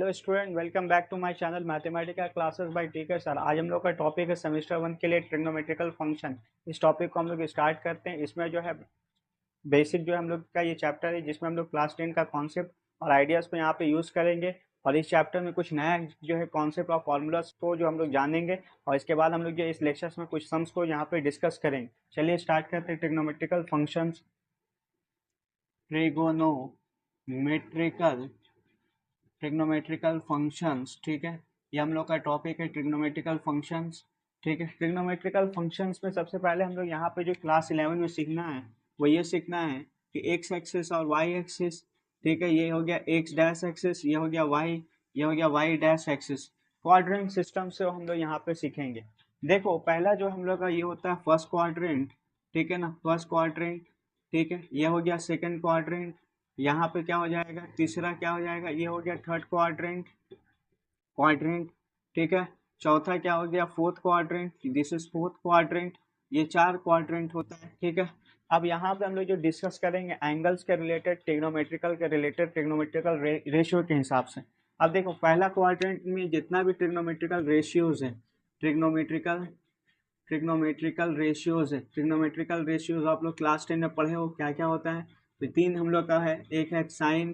Hello student, welcome back to my channel mathematical classes by टीकर sir. आज हम लोग का टॉपिक है सेमेस्टर 1 के लिए ट्रिग्नोमेट्रिकल फंक्शन। इस टॉपिक को हम लोग स्टार्ट करते हैं। इसमें जो है बेसिक जो है हम लोग का ये चैप्टर है, जिसमें हम लोग क्लास 10 का कॉन्सेप्ट और आइडियाज़ को यहाँ पे यूज़ करेंगे। और इस चैप्टर में कुछ नया जो है कॉन्सेप्ट और फॉर्मूलाज को जो हम लोग जानेंगे, और इसके बाद हम लोग जो इस लेक्चर्स में कुछ सम्स को यहाँ पे डिस्कस करेंगे। चलिए स्टार्ट करते हैं। Trigonometrical functions, trigonometrical trigonometrical functions, ठीक है। ये हम लोग का टॉपिक है ट्रिग्नोमेट्रिकल फंक्शंस, ठीक है। ट्रिग्नोमेट्रिकल फंक्शंस में सबसे पहले हम लोग यहाँ पे जो क्लास 11 में सीखना है वो ये सीखना है कि एक्स एक्सिस और वाई एक्सिस, ठीक है। ये हो गया एक्स डैश एक्सिस, ये हो गया वाई, ये हो गया Y dash axis. Quadrant system से हम लोग यहाँ पे सीखेंगे। देखो, पहला जो हम लोग का ये होता है फर्स्ट क्वाड्रेंट, ठीक है ना, फर्स्ट क्वाड्रेंट, ठीक है। ये हो गया सेकेंड क्वाड्रेंट, यहाँ पे क्या हो जाएगा, तीसरा क्या हो जाएगा, ये हो गया थर्ड क्वाड्रेंट, ठीक है। चौथा क्या हो गया, fourth quadrant, this is fourth quadrant. ये चार क्वाड्रेंट होता है, ठीक है। अब यहाँ पे हम लोग जो डिस्कस करेंगे एंगल्स के रिलेटेड, ट्रिग्नोमेट्रिकल रेशियो के हिसाब से। अब देखो, पहला क्वाड्रेंट में जितना भी ट्रिग्नोमेट्रिकल रेशियोज है, ट्रिग्नोमेट्रिकल ट्रिग्नोमेट्रिकल रेशियोज है, ट्रिग्नोमेट्रिकल रेशियोज आप लोग क्लास 10 में पढ़े हो क्या क्या होता है। तो तीन हम लोग का है, एक है साइन,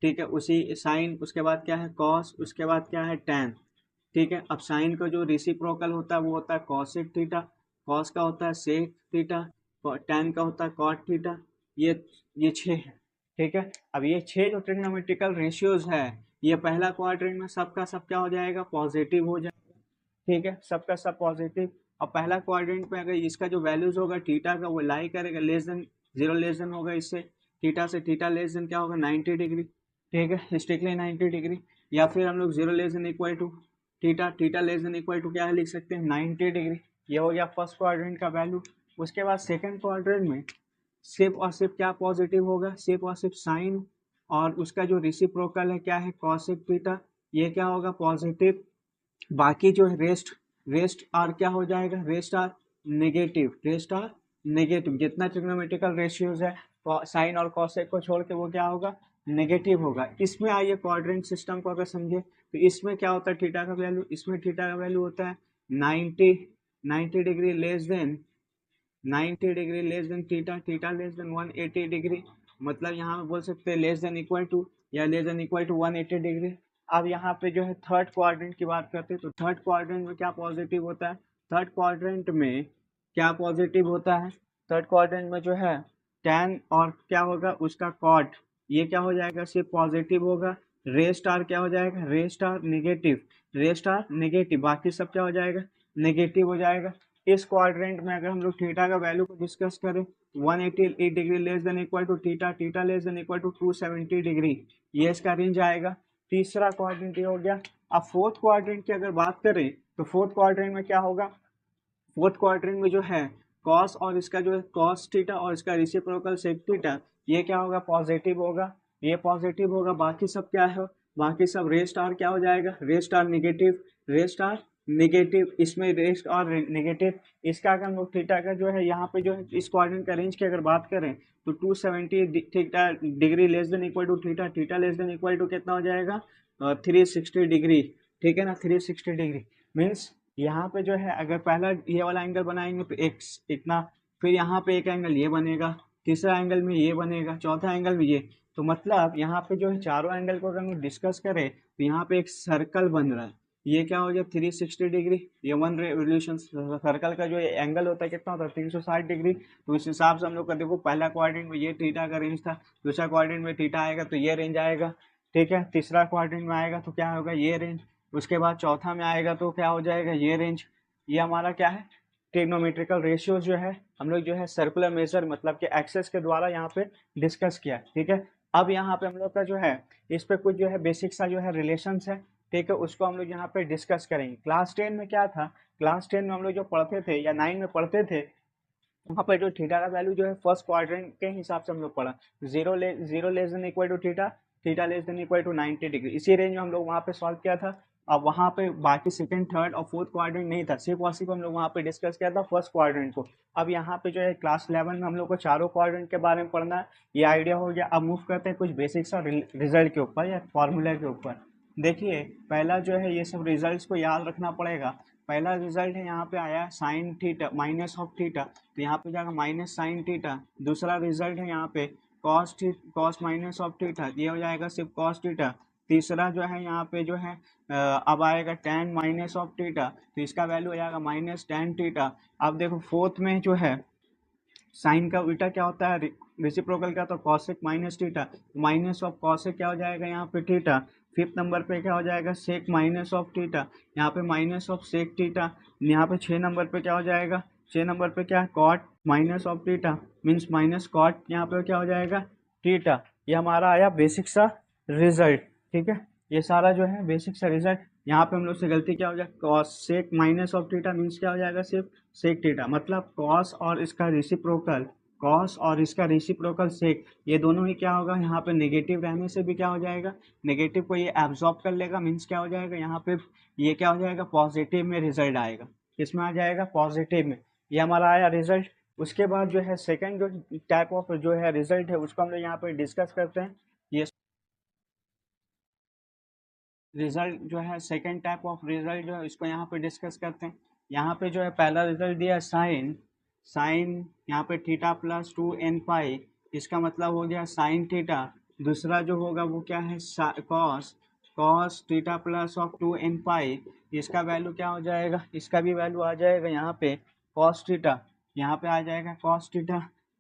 ठीक है, उसी साइन, उसके बाद क्या है कॉस, उसके बाद क्या है टैन, ठीक है। अब साइन का जो रेसिप्रोकल होता है वो होता है कॉसेक थीटा, कॉस का होता है सेक थीटा, टैन का होता है कॉट थीटा। ये छः है, ठीक है। अब ये छः जो ट्रिग्नोमेट्रिकल रेशियोज है, ये पहला क्वाड्रेंट में सबका सब क्या हो जाएगा, पॉजिटिव हो जाएगा, ठीक है, सबका सब पॉजिटिव। और पहला क्वाड्रेंट में अगर इसका जो वैल्यूज होगा थीटा का, वो लाई करेगा less than zero, less then होगा इससे, थीटा से थीटा लेस देन क्या होगा 90 डिग्री, ठीक है, स्ट्रिक्टली 90 डिग्री। या फिर हम लोग zero less than equal to theta, theta less than equal to क्या है लिख सकते हैं 90 डिग्री। ये हो गया फर्स्ट क्वाड्रेंट का वैल्यू। उसके बाद सेकंड क्वाड्रेंट में सिर्फ और सिर्फ क्या पॉजिटिव होगा, सिर्फ और सिर्फ साइन, और उसका जो रेसिप्रोकल है क्या है कॉसेक थीटा, ये क्या होगा पॉजिटिव। बाकी जो है रेस्ट आर क्या हो जाएगा, rest are negative, rest are negative. जितना ट्रिग्नोमेट्रिकल रेशियोज है साइन और कॉसेक को छोड़ के वो क्या होगा, नेगेटिव होगा। इसमें आइए क्वाड्रेंट सिस्टम को अगर समझे तो इसमें क्या होता है थीटा का वैल्यू, इसमें थीटा का वैल्यू होता है 90 90 degree less than 90 degree less than theta, theta less than 180 degree. मतलब यहाँ पे बोल सकते हैं लेस देन इक्वल टू या less than equal to 180 degree. अब यहाँ पे जो है थर्ड क्वाड्रेंट की बात करते हैं, तो थर्ड क्वाड्रेंट में क्या पॉजिटिव होता है, थर्ड क्वाड्रेंट में क्या पॉजिटिव होता है, थर्ड क्वाड्रेंट में जो है tan और क्या होगा उसका cot, ये क्या हो जाएगा सिर्फ पॉजिटिव होगा। रे स्टार क्या हो जाएगा, रे स्टार नेगेटिव, रे स्टार नेगेटिव, बाकी सब क्या हो जाएगा नेगेटिव हो जाएगा। इस क्वाड्रेंट में अगर हम लोग थीटा का वैल्यू को डिस्कस करें, 180 degree less than equal to theta, theta less than equal to 270 degree, ये इसका रेंज आएगा। तीसरा क्वाड्रेंट ये हो गया। अब फोर्थ क्वाड्रेंट की अगर बात करें तो फोर्थ क्वाड्रेंट में क्या होगा, फोर्थ क्वाड्रेंट में जो है कॉस और इसका जो है कॉस थीटा और इसका रेसिप्रोकल सेक थीटा, ये क्या होगा पॉजिटिव होगा, ये पॉजिटिव होगा। बाकी सब क्या है, बाकी सब रे स्टार क्या हो जाएगा, रे स्टार नेगेटिव, रे स्टार नेगेटिव, इसमें रे स्टार नेगेटिव। इसका अगर हम लोग थीटा का जो है यहाँ पे जो है इस क्वाड्रेंट का रेंज की अगर बात करें तो 270 theta degree less than equal to theta, theta less than equal to कितना हो जाएगा 360 डिग्री, ठीक है ना, 360 डिग्री। मीन्स यहाँ पे जो है अगर पहला ये वाला एंगल बनाएंगे तो एक्स इतना, फिर यहाँ पे एक एंगल ये बनेगा, तीसरा एंगल में ये बनेगा, चौथा एंगल में ये। तो मतलब यहाँ पे जो है चारों एंगल को अगर हम डिस्कस करें तो यहाँ पे एक सर्कल बन रहा है, ये क्या हो गया 360 डिग्री। ये वन रेवोल्यूशन सर्कल का जो एंगल होता है कितना होता है 360 डिग्री। तो इस हिसाब से हम लोग का देखो पहला क्वाड्रेंट में ये थीटा का रेंज था, दूसरा क्वाड्रेंट में थीटा आएगा तो ये रेंज आएगा, ठीक है। तीसरा क्वाड्रेंट में आएगा तो क्या होगा ये रेंज, उसके बाद चौथा में आएगा तो क्या हो जाएगा ये रेंज। ये हमारा क्या है ट्रिग्नोमेट्रिकल रेशियो जो है हम लोग जो है सर्कुलर मेजर मतलब कि एक्सेस के द्वारा यहाँ पे डिस्कस किया, ठीक है। अब यहाँ पे हम लोग का जो है इस पे कुछ जो है बेसिक सा जो है रिलेशंस है, ठीक है, उसको हम लोग यहाँ पे डिस्कस करेंगे। क्लास 10 में क्या था, क्लास 10 में हम लोग जो पढ़ते थे या 9 में पढ़ते थे, वहाँ पर जो थीटा का वैल्यू जो है फर्स्ट क्वाड्रेंट के हिसाब से हम लोग पढ़ा, zero less than equal to theta, theta less than equal to 90 degree, इसी रेंज में हम लोग वहाँ पे सॉल्व किया था। अब वहाँ पे बाकी सेकंड थर्ड और फोर्थ क्वाड्रेंट नहीं था, सिर्फ और सिर्फ हम लोग वहाँ पे डिस्कस किया था फर्स्ट क्वाड्रेंट को। अब यहाँ पे जो है क्लास 11 में हम लोग को चारों क्वाड्रेंट के बारे में पढ़ना है, ये आइडिया हो गया। अब मूव करते हैं कुछ बेसिक्स और रिजल्ट के ऊपर या फॉर्मूला के ऊपर। देखिए पहला जो है ये सब रिजल्ट्स को याद रखना पड़ेगा। पहला रिजल्ट है यहाँ पे आया sign theta minus of theta, तो यहाँ पे जाएगा माइनस साइन थीटा। दूसरा रिजल्ट है यहाँ पे कॉस माइनस ऑफ थीटा, ये हो जाएगा सिर्फ कॉस थीटा। तीसरा जो है यहाँ पे जो है अब आएगा टेन माइनस ऑफ थीटा, तो इसका वैल्यू हो जाएगा माइनस टेन थीटा। अब देखो फोर्थ में जो है साइन का उल्टा क्या होता है, रेसिप्रोकल का, तो cosec minus theta, minus of cosec क्या हो जाएगा यहाँ पे थीटा। फिफ्थ नंबर पे क्या हो जाएगा सेक माइनस ऑफ थीटा, यहाँ पे माइनस ऑफ सेक थीटा। यहाँ पे 6 नंबर पे क्या हो जाएगा, 6 नंबर पे क्या है cot minus of theta, means minus cot यहाँ पे क्या हो जाएगा थीटा। ये हमारा आया बेसिक सा रिजल्ट। ठीक है, ये सारा जो है बेसिक सा रिजल्ट। यहाँ पे हम लोग से गलती क्या हो जाएगा, cosec minus of theta means क्या हो जाएगा सिर्फ सेक थीटा, मतलब कॉस और इसका रेसिप्रोकल, कॉस और इसका रेसिप्रोकल सेक, ये दोनों ही क्या होगा यहाँ पे नेगेटिव रहने से भी क्या हो जाएगा, नेगेटिव को ये एब्जॉर्ब कर लेगा, मीन्स क्या हो जाएगा यहाँ पे ये क्या हो जाएगा पॉजिटिव में रिजल्ट आएगा। किसमें आ जाएगा पॉजिटिव में। ये हमारा आया रिजल्ट। उसके बाद जो है सेकंड जो टाइप ऑफ जो है रिजल्ट है उसको हम लोग यहाँ पे डिस्कस करते हैं। ये रिजल्ट जो है सेकंड टाइप ऑफ रिजल्ट जो है इसको यहाँ पे डिस्कस करते हैं। यहाँ पे जो है पहला रिजल्ट दिया साइन, साइन यहाँ पे थीटा प्लस 2n पाई, इसका मतलब हो गया साइन थीटा। दूसरा जो होगा वो क्या है cos, cos theta plus of 2n pi, इसका वैल्यू क्या हो जाएगा, इसका भी वैल्यू आ जाएगा यहाँ पे कॉस थीटा, यहाँ पे आ जाएगा कॉस थीटा।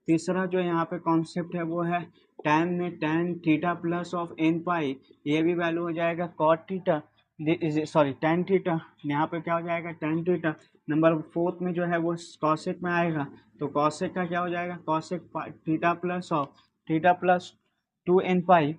तीसरा जो यहाँ पे कॉन्सेप्ट है वो है टैन में tan theta plus of n pi, ये भी वैल्यू हो जाएगा cot theta, sorry tan theta, यहाँ पे क्या हो जाएगा टैन थीटा। नंबर फोर्थ में जो है वो कॉसेक में आएगा, तो कॉसेक का क्या हो जाएगा cosec theta plus of theta plus 2n pi,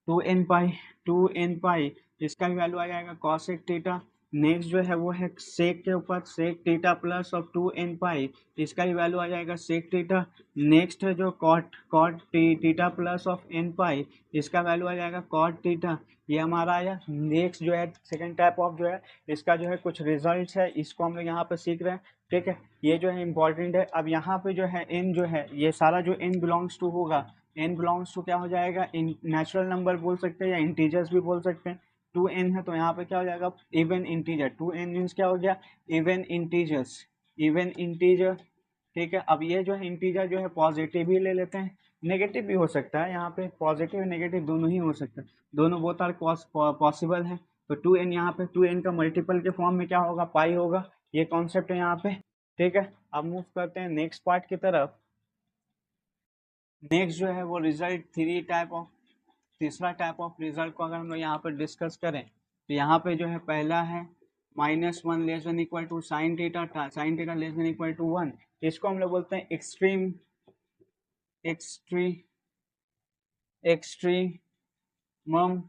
2n pi, 2n pi, इसका भी वैल्यू आ जाएगा कॉसेक थीटा। नेक्स्ट जो है वो है सेक के ऊपर sec theta plus of 2n pi, इसका भी वैल्यू आ जाएगा सेक थीटा। नेक्स्ट है जो cot cot theta plus of n pi, इसका वैल्यू आ जाएगा कॉट थीटा। ये हमारा आया। नेक्स्ट जो है सेकंड टाइप ऑफ जो है इसका जो है कुछ रिजल्ट्स है, इसको हम लोग यहाँ पे सीख रहे हैं। ठीक है, ये जो है इंपॉर्टेंट है। अब यहाँ पे जो है n जो है ये सारा जो n बिलोंग्स टू होगा, n बिलोंग्स टू क्या हो जाएगा इन नेचुरल नंबर बोल सकते हैं या इंटीजर्स भी बोल सकते हैं। 2n है तो यहाँ पे क्या हो जाएगा इवन इंटीजर, 2n मीन्स क्या हो गया इवन इंटीजर्स, इवन इंटीजर। ठीक है, अब ये जो है इंटीजर जो है पॉजिटिव ही ले लेते हैं, नेगेटिव भी हो सकता है, यहाँ पे पॉजिटिव नेगेटिव दोनों ही हो सकता है, दोनों बोथ आर पॉसिबल है। तो 2n यहाँ पे 2n का मल्टीपल के फॉर्म में क्या होगा पाई होगा, ये कॉन्सेप्ट है यहाँ पे। ठीक है, अब मूव करते हैं नेक्स्ट पार्ट की तरफ। नेक्स्ट जो है वो रिजल्ट थ्री टाइप ऑफ, तीसरा टाइप ऑफ रिजल्ट को अगर हम लोग यहाँ पर डिस्कस करें तो यहाँ पे जो है पहला है -1 less than equal to sine theta, sine theta less than equal to 1, इसको हम लोग बोलते हैं extreme, extremum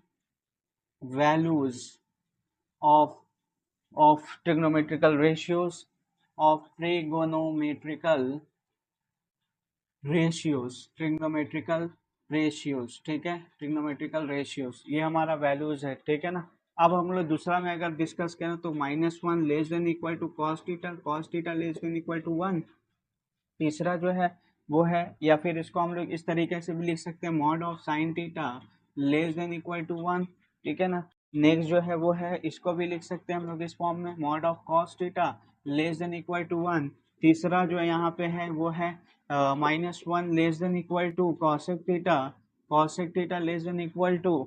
values of trigonometrical ratios, of trigonometrical ratios, trigonometrical ratios. ठीक है, ट्रिग्नोमेट्रिकल रेशियोज ये हमारा वैल्यूज है। ठीक है ना। अब हम लोग दूसरा में अगर डिस्कस करें तो -1 less than equal to cos theta less than equal to 1। तीसरा जो है वो है, या फिर इसको हम लोग इस तरीके से भी लिख सकते हैं mod of sine theta less than equal to 1। ठीक है ना। नेक्स्ट जो है वो है, इसको भी लिख सकते हैं हम लोग इस फॉर्म में mod of cos theta less than equal to 1। तीसरा जो यहाँ पे है वो है -1 less than equal to cosec theta less than equal to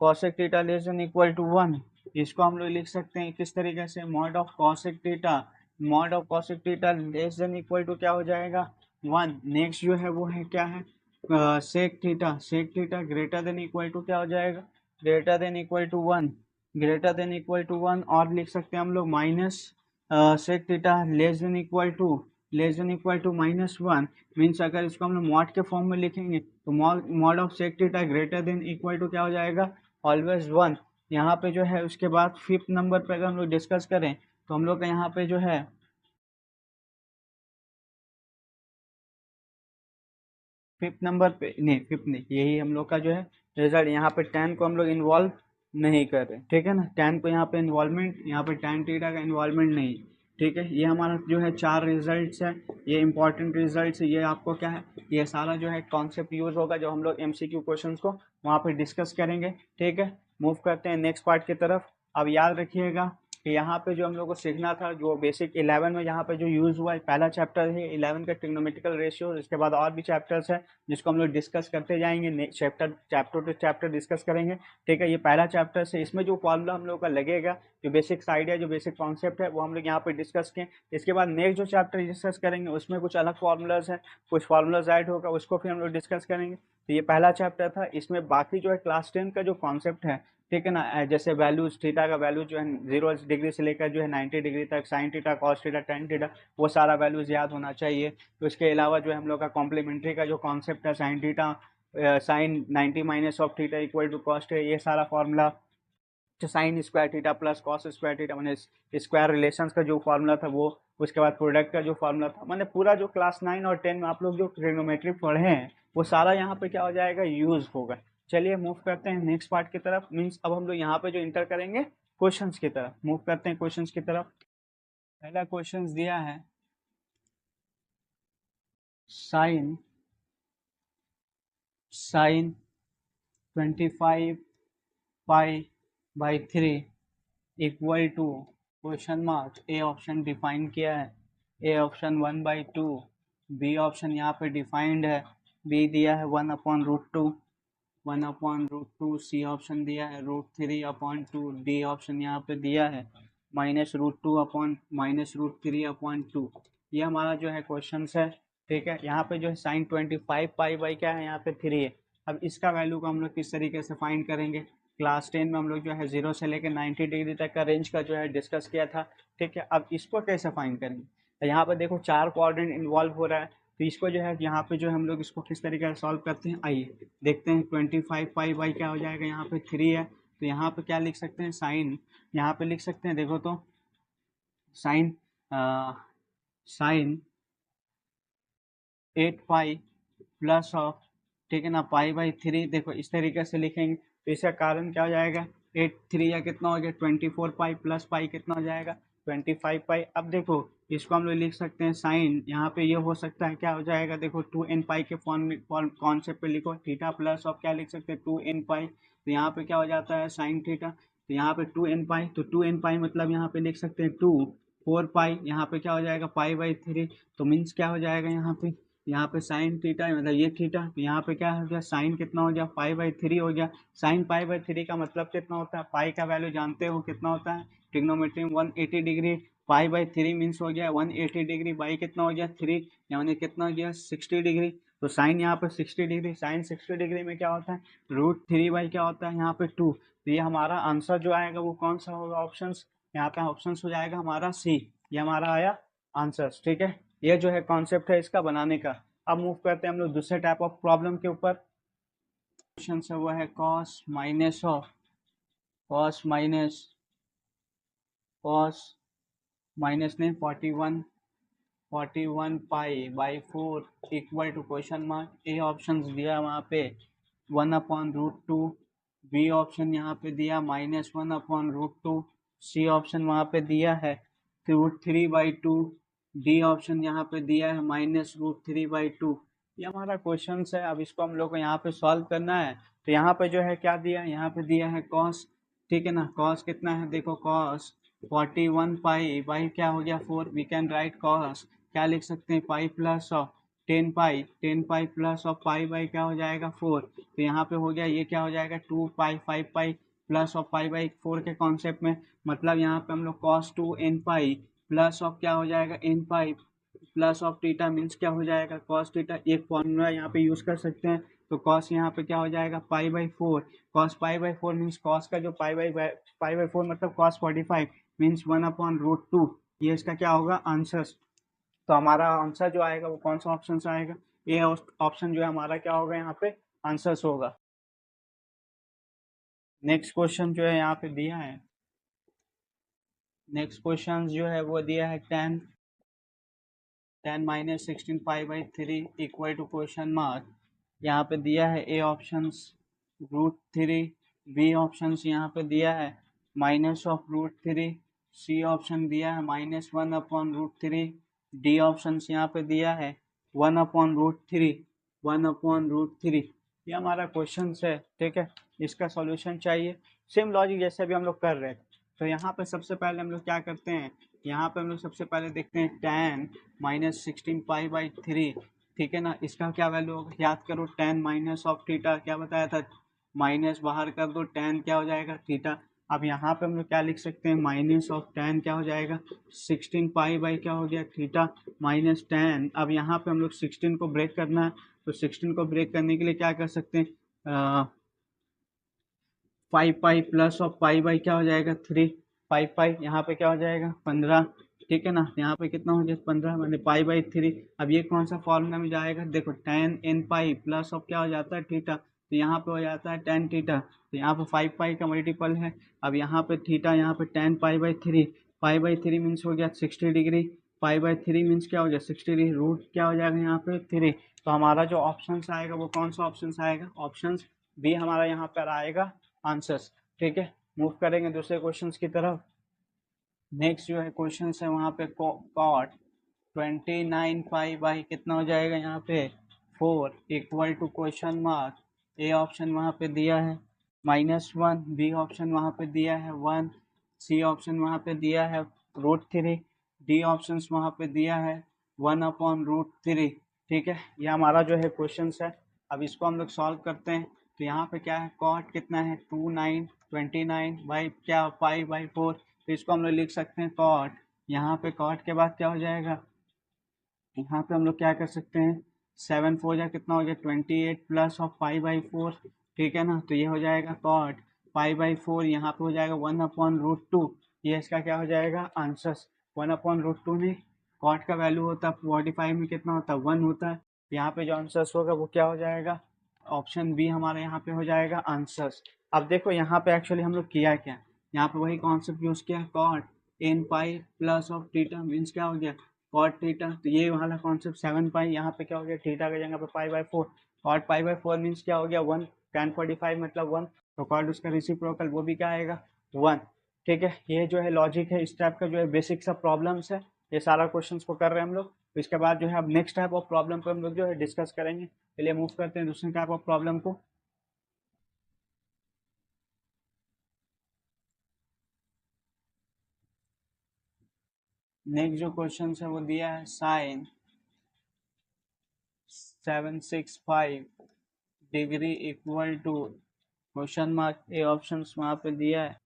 cosec theta less than equal to 1। इसको हम लोग लिख सकते हैं किस तरीके से mod of cosec theta, mod of cosec theta less than equal to क्या हो जाएगा 1। नेक्स्ट जो है वो है क्या है sec theta greater than equal to क्या हो जाएगा greater than equal to 1, greater than equal to 1। और लिख सकते हैं हम लोग minus sec theta less than equal to -1, means अगर इसको हम लोग मॉड के फॉर्म में लिखेंगे तो mod of sec theta greater than equal to क्या हो जाएगा ऑलवेज 1। यहाँ पे जो है उसके बाद फिफ्थ नंबर पे अगर हम लोग डिस्कस करें तो हम लोग का यहाँ पे जो है फिफ्थ नंबर पे नहीं, फिफ्थ नहीं, यही हम लोग का जो है रिजल्ट। यहाँ पे tan को हम लोग इन्वॉल्व नहीं कर रहे। ठीक है ना, tan को यहाँ पे इन्वॉल्वमेंट, यहाँ पे tan थीटा का इन्वॉल्वमेंट नहीं। ठीक है, ये हमारा जो है 4 रिजल्ट्स है, ये इंपॉर्टेंट रिजल्ट्स है। ये आपको क्या है ये सारा जो है कॉन्सेप्ट यूज होगा जो हम लोग MCQ क्वेश्चंस को वहाँ पे डिस्कस करेंगे। ठीक है, मूव करते हैं नेक्स्ट पार्ट की तरफ। अब याद रखिएगा कि यहाँ पे जो हम लोग को सीखना था, जो बेसिक 11 में यहाँ पे जो यूज़ हुआ है, पहला चैप्टर है 11 का ट्रिग्नोमेट्रिकल रेशियो। इसके बाद और भी चैप्टर्स है जिसको हम लोग डिस्कस करते जाएंगे, चैप्टर टू चैप्टर डिस्कस करेंगे, ठीक है। ये पहला चैप्टर है, इसमें जो फॉर्मूला हम लोग का लगेगा, जो बेसिक आइडिया, जो बेसिक कॉन्सेप्ट है, वो हम लोग यहाँ पे डिस्कस किए। इसके बाद नेक्स्ट जो चैप्टर डिस्कस करेंगे उसमें कुछ अलग फार्मूलाज है, कुछ फार्मूलाज ऐड होगा, उसको फिर हम लोग डिस्कस करेंगे। तो ये पहला चैप्टर था, इसमें बाकी जो है क्लास 10 का जो कॉन्सेप्ट है, ठीक है ना, जैसे वैल्यूज, थीटा का वैल्यू जो है 0 डिग्री से लेकर जो है 90 डिग्री तक, sine theta, cos theta, tan theta, वो सारा वैल्यूज याद होना चाहिए। तो इसके अलावा जो है हम लोग का कॉम्प्लीमेंट्री का जो कॉन्सेप्ट है, sine theta, sine 90 minus of theta equal to cos theta, ये सारा formula, sine square theta plus cos square theta, मैंने स्क्वायर रिलेशंस का जो फॉर्मूला था वो, उसके बाद प्रोडक्ट का जो फॉर्मूला था, मैंने पूरा जो क्लास 9 और 10 में आप लोग जो ट्रिग्नोमेट्री पढ़े हैं वो सारा यहाँ पे क्या हो जाएगा, यूज होगा। चलिए मूव करते हैं नेक्स्ट पार्ट की तरफ। मीन्स अब हम लोग यहाँ पे जो इंटर करेंगे क्वेश्चंस की तरफ, मूव करते हैं क्वेश्चंस की तरफ। पहला क्वेश्चंस दिया है, sine 25 pi by 3 equal to question mark, A option define किया है, ए ऑप्शन 1/2, बी ऑप्शन यहाँ पे डिफाइंड है, बी दिया है 1/√2, 1/√2, सी ऑप्शन दिया है √3/2, डी ऑप्शन यहाँ पे दिया है -√2/-√3/2। ये हमारा जो है क्वेश्चन है, ठीक है। यहाँ पे जो है साइन 25 पाई बाई क्या है, यहाँ पे 3 है। अब इसका वैल्यू को हम लोग किस तरीके से फाइंड करेंगे, क्लास 10 में हम लोग जो है 0 से लेकर 90 डिग्री तक का रेंज का जो है डिस्कस किया था, ठीक है। अब इसको कैसे फाइंड करेंगे, तो यहाँ पे देखो 4 कोऑर्डिनेट इन्वॉल्व हो रहा है, तो इसको जो है यहाँ पे जो हम लोग इसको किस तरीके से सॉल्व करते हैं, आइए देखते हैं। 25 पाई बाई क्या हो जाएगा, यहाँ पे 3 है, तो यहाँ पे क्या लिख सकते हैं, साइन, यहाँ पे लिख सकते हैं, देखो तो sine sine 8 pi plus of, ठीक है ना, पाई बाई 3, देखो इस तरीके से लिखेंगे तो इसका कारण क्या हो जाएगा, 8 3 या कितना हो गया 24 पाई प्लस पाई कितना हो जाएगा 25 पाई। अब देखो इसको हम लोग लिख सकते हैं साइन, यहाँ पे ये हो सकता है क्या हो जाएगा, देखो 2n पाई के फॉर्म कॉन्सेप्ट पे लिखो, थीटा प्लस ऑफ क्या लिख सकते हैं 2n पाई, तो यहाँ पे क्या हो जाता है साइन थीटा, तो यहाँ पे 2n पाई, तो 2n पाई मतलब यहाँ पे लिख सकते हैं 4 पाई, यहाँ पे क्या हो जाएगा पाई बाई 3, तो मीन्स क्या हो जाएगा यहाँ पे साइन थीटा मतलब ये थीटा, तो यहाँ पे क्या हो गया साइन कितना हो गया पाई बाई 3 हो गया। साइन पाई बाई 3 का मतलब कितना होता है, पाई का वैल्यू जानते हो कितना होता है ट्रिग्नोमेट्री में 180 डिग्री, पाई बाई 3 मीन्स हो गया 180 डिग्री, बाई कितना हो गया 3, यानी कितना हो गया 60 डिग्री। तो साइन यहाँ पे 60 डिग्री, साइन 60 डिग्री में क्या होता है √3 बाई क्या होता है यहाँ पे 2। तो ये हमारा आंसर जो आएगा वो कौन सा होगा, ऑप्शन, यहाँ पे ऑप्शन हो जाएगा हमारा सी, ये हमारा आया आंसर, ठीक है। ये जो है कॉन्सेप्ट है इसका बनाने का। अब मूव करते हैं हम लोग दूसरे टाइप ऑफ प्रॉब्लम के ऊपर। क्वेश्चन है वो है cos minus of cos minus cos minus ने 41 pi by 4 equal to question mark, A option दिया वहाँ पे 1/√2, बी ऑप्शन यहाँ पे दिया -1/√2, सी ऑप्शन वहाँ पे दिया है √3/2, डी ऑप्शन यहाँ पे दिया है -√3/2। ये हमारा क्वेश्चन है। अब इसको हम लोग को यहाँ पे सॉल्व करना है, तो यहाँ पे जो है क्या दिया है, यहाँ पे दिया है कॉस, ठीक है ना, कॉस कितना है, देखो कॉस 41 पाई बाई क्या हो गया 4, वी कैन राइट कॉस, क्या लिख सकते हैं पाई plus of 10 pi plus of pi by क्या हो जाएगा 4, तो यहाँ पे हो गया ये क्या हो जाएगा 2 पाई 5 पाई प्लस ऑफ पाई बाई 4 के कॉन्सेप्ट में, मतलब यहाँ पे हम लोग cos 2n pi plus of क्या हो जाएगा n pi plus of theta means क्या हो जाएगा कॉस टीटा, एक फॉर्मूला यहाँ पे यूज कर सकते हैं। तो कॉस यहाँ पे क्या हो जाएगा पाई by 4, cos pi by 4 means cos का जो पाई बाई 4 मतलब कॉस 45 मीन्स 1/√2, ये इसका क्या होगा आंसर। तो हमारा आंसर जो आएगा वो कौन सा ऑप्शन से आएगा, ये ऑप्शन जो है हमारा क्या होगा यहाँ पे आंसर होगा। नेक्स्ट क्वेश्चन जो है यहाँ पे दिया है, नेक्स्ट क्वेश्चन जो है वो दिया है 10 minus 16 pi by 3 equal to question mark, यहाँ पे दिया है ए ऑप्शन √3, बी ऑप्शन यहाँ पे दिया है -√3, सी ऑप्शन दिया है -1/√3, डी ऑप्शन यहाँ पे दिया है 1/√3। ये हमारा क्वेश्चन है, ठीक है। इसका सॉल्यूशन चाहिए, सेम लॉजिक जैसे भी हम लोग कर रहे थे। तो यहाँ पे सबसे पहले हम लोग क्या करते हैं, यहाँ पे हम लोग सबसे पहले देखते हैं tan माइनस 16 पाई/3, ठीक है ना। इसका क्या वैल्यू होगा, याद करो, tan माइनस ऑफ थीटा क्या बताया था, माइनस बाहर कर दो, tan क्या हो जाएगा थीटा। अब यहाँ पे हम लोग क्या लिख सकते हैं, माइनस ऑफ tan क्या हो जाएगा 16 पाई/ क्या हो गया थीटा माइनस tan। अब यहाँ पे हम लोग 16 को ब्रेक करना है, तो 16 को ब्रेक करने के लिए क्या कर सकते हैं, 5 पाई प्लस ऑफ पाई/, क्या हो जाएगा 3, 5 पाई, यहाँ पे क्या हो जाएगा 15, ठीक है ना। यहाँ पे कितना हो गया 15 मैंने पाई/3। अब ये कौन सा फॉर्मूला में जाएगा, देखो tan n pi plus of क्या हो जाता है थीटा, तो यहाँ पे हो जाता है tan थीटा, तो यहाँ पे 5 पाई का मल्टीपल है। अब यहाँ पे थीटा, यहाँ पे tan पाई/3, पाई/3 मीन्स हो गया 60 डिग्री, पाई/3 मीन्स क्या हो गया 60 डिग्री, रूट क्या हो जाएगा यहाँ पे 3। तो हमारा जो ऑप्शन आएगा वो कौन सा ऑप्शन आएगा, ऑप्शन बी हमारा यहाँ पर आएगा आंसर्स, ठीक है। मूव करेंगे दूसरे क्वेश्चंस की तरफ। नेक्स्ट जो है क्वेश्चन है वहाँ पे कॉट 29 पाई/ कितना हो जाएगा यहाँ पे 4 equal to question mark, A option वहाँ पे दिया है -1, बी ऑप्शन वहाँ पे दिया है 1, सी ऑप्शन वहाँ पे दिया है √3, डी ऑप्शन वहाँ पे दिया है 1/√3, ठीक है। ये हमारा जो है क्वेश्चन है। अब इसको हम लोग सॉल्व करते हैं। तो यहाँ पे क्या है, कॉट कितना है 29 क्या पाई/4, तो इसको हम लोग लिख सकते हैं कॉट, यहाँ पे कॉट के बाद क्या हो जाएगा, यहाँ पे हम लोग क्या कर सकते हैं 7 4 जा कितना हो गया 28 प्लस ऑफ पाई/4, ठीक है ना। तो ये हो जाएगा कॉट पाई/4, यहाँ पे हो जाएगा 1/√2, ये इसका क्या हो जाएगा आंसर। 1/√2 में कॉट का वैल्यू होता है 45 में कितना होता है 1 होता है, यहाँ पे जो आंसर होगा वो क्या हो जाएगा, ऑप्शन बी हमारे यहाँ पे हो जाएगा आंसर। अब देखो यहाँ पे एक्चुअली हम लोग किया क्या, यहाँ पे वही कॉन्सेप्ट यूज किया, cot n pi plus of theta means क्या हो गया कॉट थीटा, तो ये वाला कॉन्सेप्ट 7 पाई, यहाँ पे क्या हो गया थीटा की जगह पे पाई/4, कॉट पाई/4 मीन्स क्या हो गया 1, tan 45 मतलब 1, तो कॉट उसका रेसिप्रोकल वो भी क्या आएगा 1, ठीक है। ये जो है लॉजिक है, इस टाइप का जो है बेसिक सा प्रॉब्लम्स है, ये सारा क्वेश्चंस को कर रहे हैं हम लोग। तो इसके बाद जो है अब नेक्स्ट टाइप ऑफ प्रॉब्लम को हम लोग जो है डिस्कस करेंगे। चलिए मूव करते हैं दूसरे टाइप ऑफ प्रॉब्लम को। नेक्स्ट जो क्वेश्चन है वो दिया है sine 765 degree equal to question mark, A option वहाँ पे दिया है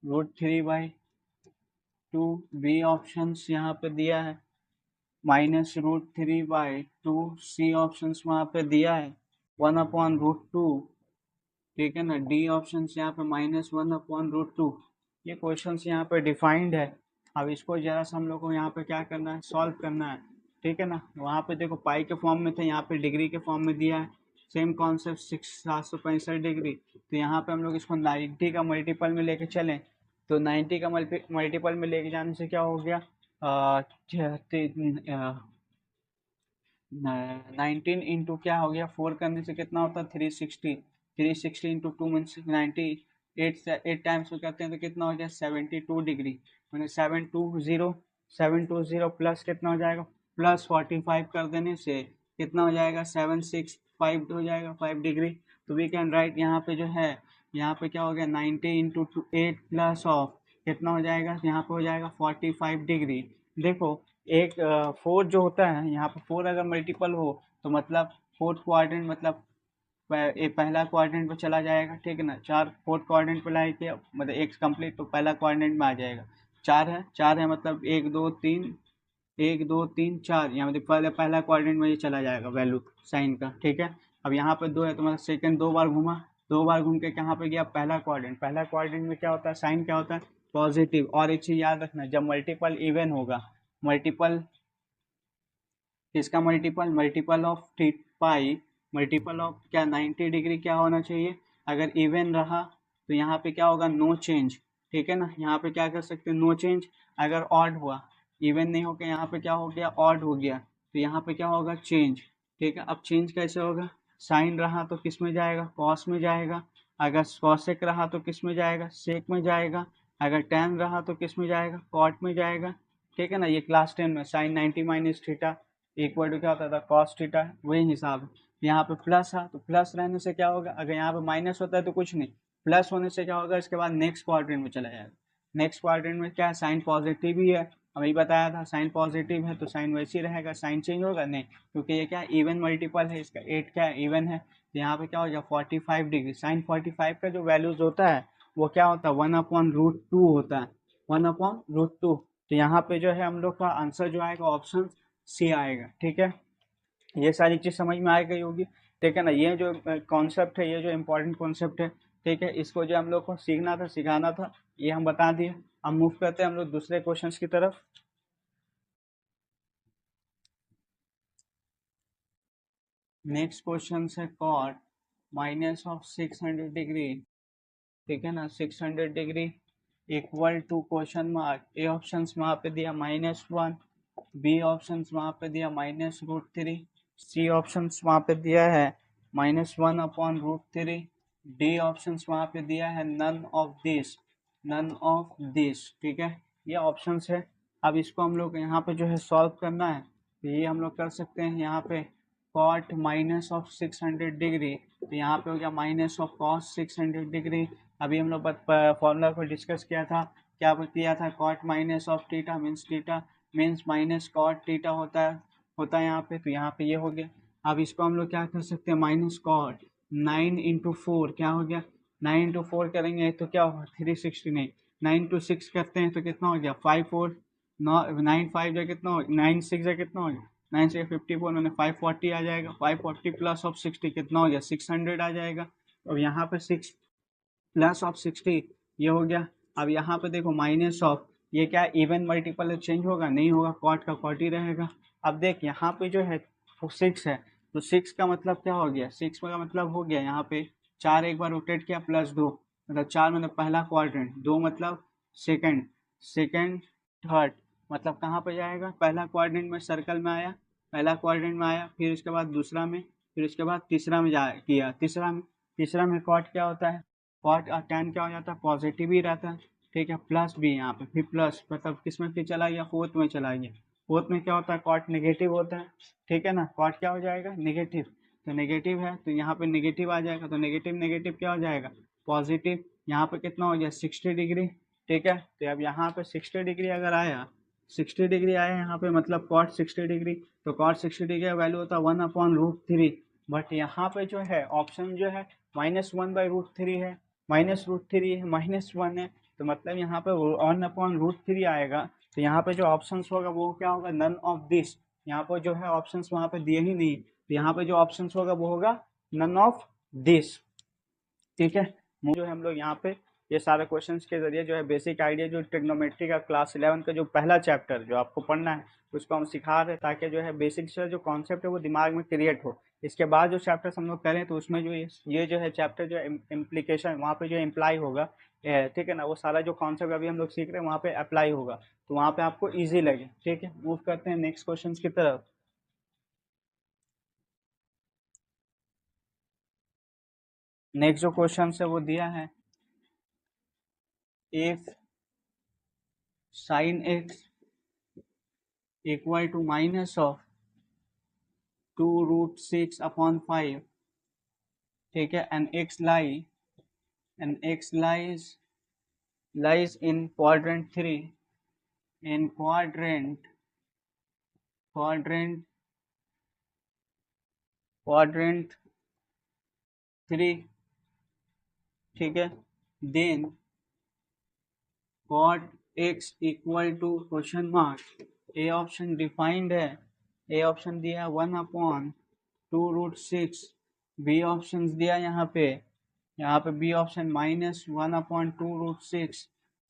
√3/2, बी ऑप्शन यहाँ पे दिया है -√3/2, सी ऑप्शन वहाँ पे दिया है 1/√2, ठीक है ना, डी ऑप्शन यहाँ पे -1/√2। ये क्वेश्चन यहाँ पे डिफाइंड है। अब इसको जरा सा हम लोग को यहाँ पे क्या करना है, सॉल्व करना है, ठीक है ना। वहाँ पे देखो पाई के फॉर्म में थे, यहाँ पे डिग्री के फॉर्म में दिया है, सेम कॉन्सेप्ट 765 डिग्री। तो यहाँ पे हम लोग इसको 90 का मल्टीपल में लेके चलें, तो 90 का मल्टीपल में लेके जाने से क्या हो गया, 19 इंटू क्या हो गया 4 करने से कितना होता है 360, 360 इंटू 2 मीन्स 90, 8 टाइम्स में करते हैं तो कितना हो गया 72 डिग्री, मैंने 720 प्लस कितना हो जाएगा प्लस 45 कर देने से कितना हो जाएगा 765 हो जाएगा 5 डिग्री। तो वी कैन राइट यहाँ पे जो है, यहाँ पे क्या हो गया 90 इंटू 8 प्लस ऑफ कितना हो जाएगा, यहाँ पे हो जाएगा 45 डिग्री। देखो एक 4 जो होता है यहाँ पे 4 अगर मल्टीपल हो तो मतलब फोर्थ क्वाड्रेंट मतलब पहला क्वाड्रेंट पे चला जाएगा, ठीक है ना। 4 फोर्थ क्वाड्रेंट पे लाए के मतलब एक कंप्लीट तो पहला क्वाड्रेंट में आ जाएगा। 4 है मतलब 1 2 3 यहाँ मतलब पहला क्वाड्रेंट में ये चला जाएगा वैल्यू साइन का, ठीक है। अब यहाँ पे 2 है तो मतलब सेकंड 2 बार घूमा, 2 बार घूम के कहाँ पे गया पहला क्वाड्रेंट, पहला क्वाड्रेंट में क्या होता है साइन क्या होता है पॉजिटिव। और एक चीज याद रखना, जब मल्टीपल इवन होगा, मल्टीपल इसका multiple of pi, multiple of क्या 90 डिग्री क्या होना चाहिए, अगर इवन रहा तो यहाँ पे क्या होगा नो चेंज, ठीक है ना। यहाँ पे क्या कर सकते हैं नो चेंज, अगर ऑड हुआ इवन नहीं होकर यहाँ पे क्या हो गया ऑड हो गया तो यहाँ पे क्या होगा चेंज, ठीक है। अब चेंज कैसे होगा, साइन रहा तो किस में जाएगा कॉस में जाएगा, अगर कॉसेक रहा तो किस में जाएगा सेक में जाएगा, अगर टैन रहा तो किस में जाएगा कॉट में जाएगा, ठीक है ना। ये क्लास 10 में sine 90 minus theta equal to क्या होता था कॉस थीटा, वही हिसाब है। यहाँ पे प्लस है तो प्लस रहने से क्या होगा, अगर यहाँ पे माइनस होता है तो कुछ नहीं, प्लस होने से क्या होगा, इसके बाद नेक्स्ट क्वाड्रेंट में चला जाएगा। नेक्स्ट क्वाड्रेंट में क्या है, साइन पॉजिटिव ही है, अभी बताया था साइन पॉजिटिव है तो साइन वैसे ही रहेगा, साइन चेंज होगा नहीं, क्योंकि ये क्या है इवन मल्टीपल है, इसका 8 क्या है इवन है, तो यहाँ पे क्या हो जाएगा 45 डिग्री। साइन 45 का जो वैल्यूज होता है वो क्या होता है 1/√2 होता है, 1/√2। तो यहाँ पे जो है हम लोग का आंसर जो आएगा ऑप्शन सी आएगा। ठीक है, ये सारी चीज समझ में आ गई होगी। ठीक है ना, ये जो कॉन्सेप्ट है, ये जो इम्पोर्टेंट कॉन्सेप्ट है, ठीक है, इसको जो हम लोग को सीखना था सिखाना था, ये हम बता दिए। अब मूव करते हैं हम लोग दूसरे क्वेश्चंस की तरफ। नेक्स्ट क्वेश्चन है कॉट माइनस ऑफ 600 डिग्री। ठीक है ना, 600 degree equal to question mark, A option वहाँ पे दिया -1, बी ऑप्शन वहाँ पे दिया -√3, सी ऑप्शन वहाँ पे दिया है -1/√3, डी ऑप्शन वहाँ पे दिया है none of this, none of this. ठीक है, ये ऑप्शंस है। अब इसको हम लोग यहाँ पे जो है सॉल्व करना है, तो ये हम लोग कर सकते हैं। यहाँ पे कॉट माइनस ऑफ 600 डिग्री, तो यहाँ पे हो गया माइनस ऑफ कॉस 600 डिग्री। अभी हम लोग फॉर्मूला को डिस्कस किया था, क्या किया था, cot minus of theta means minus cot theta होता है यहाँ पे, तो यहाँ पे ये हो गया। अब इसको हम लोग क्या कर सकते हैं, माइनस कॉट 9/4 क्या हो गया, 9/4 करेंगे तो क्या होगा 360, नहीं 9 × 6 करते हैं तो कितना हो गया 5/4, 9 5 जो कितना हो, 9 6 जो कितना हो गया 9 से 54 मैंने 540 आ जाएगा, 540 प्लस ऑफ 60 कितना हो गया 600 आ जाएगा। अब यहाँ पे 6 प्लस ऑफ 60 ये हो गया। अब यहाँ पे देखो माइनस ऑफ, ये क्या इवन मल्टीपल चेंज होगा नहीं होगा, कॉट का कॉट ही रहेगा। अब देख यहाँ पे जो है 6 है, तो 6 का मतलब क्या हो गया, 6 का मतलब हो गया यहाँ पे 4 एक बार रोटेट किया +2, मतलब 4 मतलब पहला क्वाड्रेंट, 2 मतलब सेकंड, थर्ड, मतलब कहाँ पे जाएगा, पहला क्वाड्रेंट में सर्कल में आया, पहला क्वाड्रेंट में आया, फिर उसके बाद दूसरा में, फिर उसके बाद तीसरा में जा किया, तीसरा में कॉट क्या होता है, कॉट और टैन क्या हो जाता है पॉजिटिव ही रहता है। ठीक है, प्लस भी यहाँ पे, फिर प्लस मतलब किस में फिर चला गया, फोर्थ में चला गया, फोर्थ में क्या होता है कॉट नेगेटिव होता है। ठीक है ना, कॉट क्या हो जाएगा नेगेटिव, तो नेगेटिव है तो यहाँ पे नेगेटिव आ जाएगा, तो नेगेटिव नेगेटिव क्या हो जाएगा पॉजिटिव। यहाँ पे कितना हो गया 60 डिग्री। ठीक है, तो अब यहाँ पे 60 डिग्री अगर आया, 60 डिग्री आया यहाँ पे मतलब कॉट 60 डिग्री, तो कॉट 60 डिग्री का वैल्यू होता है 1/√3। बट यहाँ पे जो है ऑप्शन जो है -1/√3 है, -√3 है, -1 है, तो मतलब यहाँ पे 1/√3 आएगा। तो यहाँ पे जो ऑप्शंस होगा वो क्या होगा नन ऑफ दिस, यहाँ पर जो है ऑप्शंस वहाँ पे दिए ही नहीं, तो यहाँ पे जो ऑप्शंस होगा वो होगा नन ऑफ दिस। ठीक है, जो है हम लोग यहाँ पे ये सारे क्वेश्चंस के जरिए जो है बेसिक आइडिया जो ट्रिग्नोमेट्री का क्लास 11 का जो पहला चैप्टर जो आपको पढ़ना है उसको हम सिखा रहे हैं, ताकि जो है बेसिक से जो कॉन्सेप्ट है वो दिमाग में क्रिएट हो। इसके बाद जो चैप्टर्स हम लोग करें तो उसमें जो ये जो है चैप्टर जो इम्प्लीकेशन वहाँ पे जो इम्प्लाई होगा, ठीक है ना, वो सारा जो कॉन्सेप्ट अभी हम लोग सीख रहे हैं वहाँ पे अप्लाई होगा, तो वहाँ पे आपको ईजी लगे। ठीक है, मूव करते हैं नेक्स्ट क्वेश्चन की तरफ। नेक्स्ट जो क्वेश्चन है वो दिया है, if sin x equal to minus of 2√6/5, ठीक है, and x lies in quadrant 3, in quadrant 3, ठीक है, then cot x equal to question mark, A option defined है, ए ऑप्शन दिया 1/2√6, बी ऑप्शन दिया यहाँ पे बी ऑप्शन -1/2√6,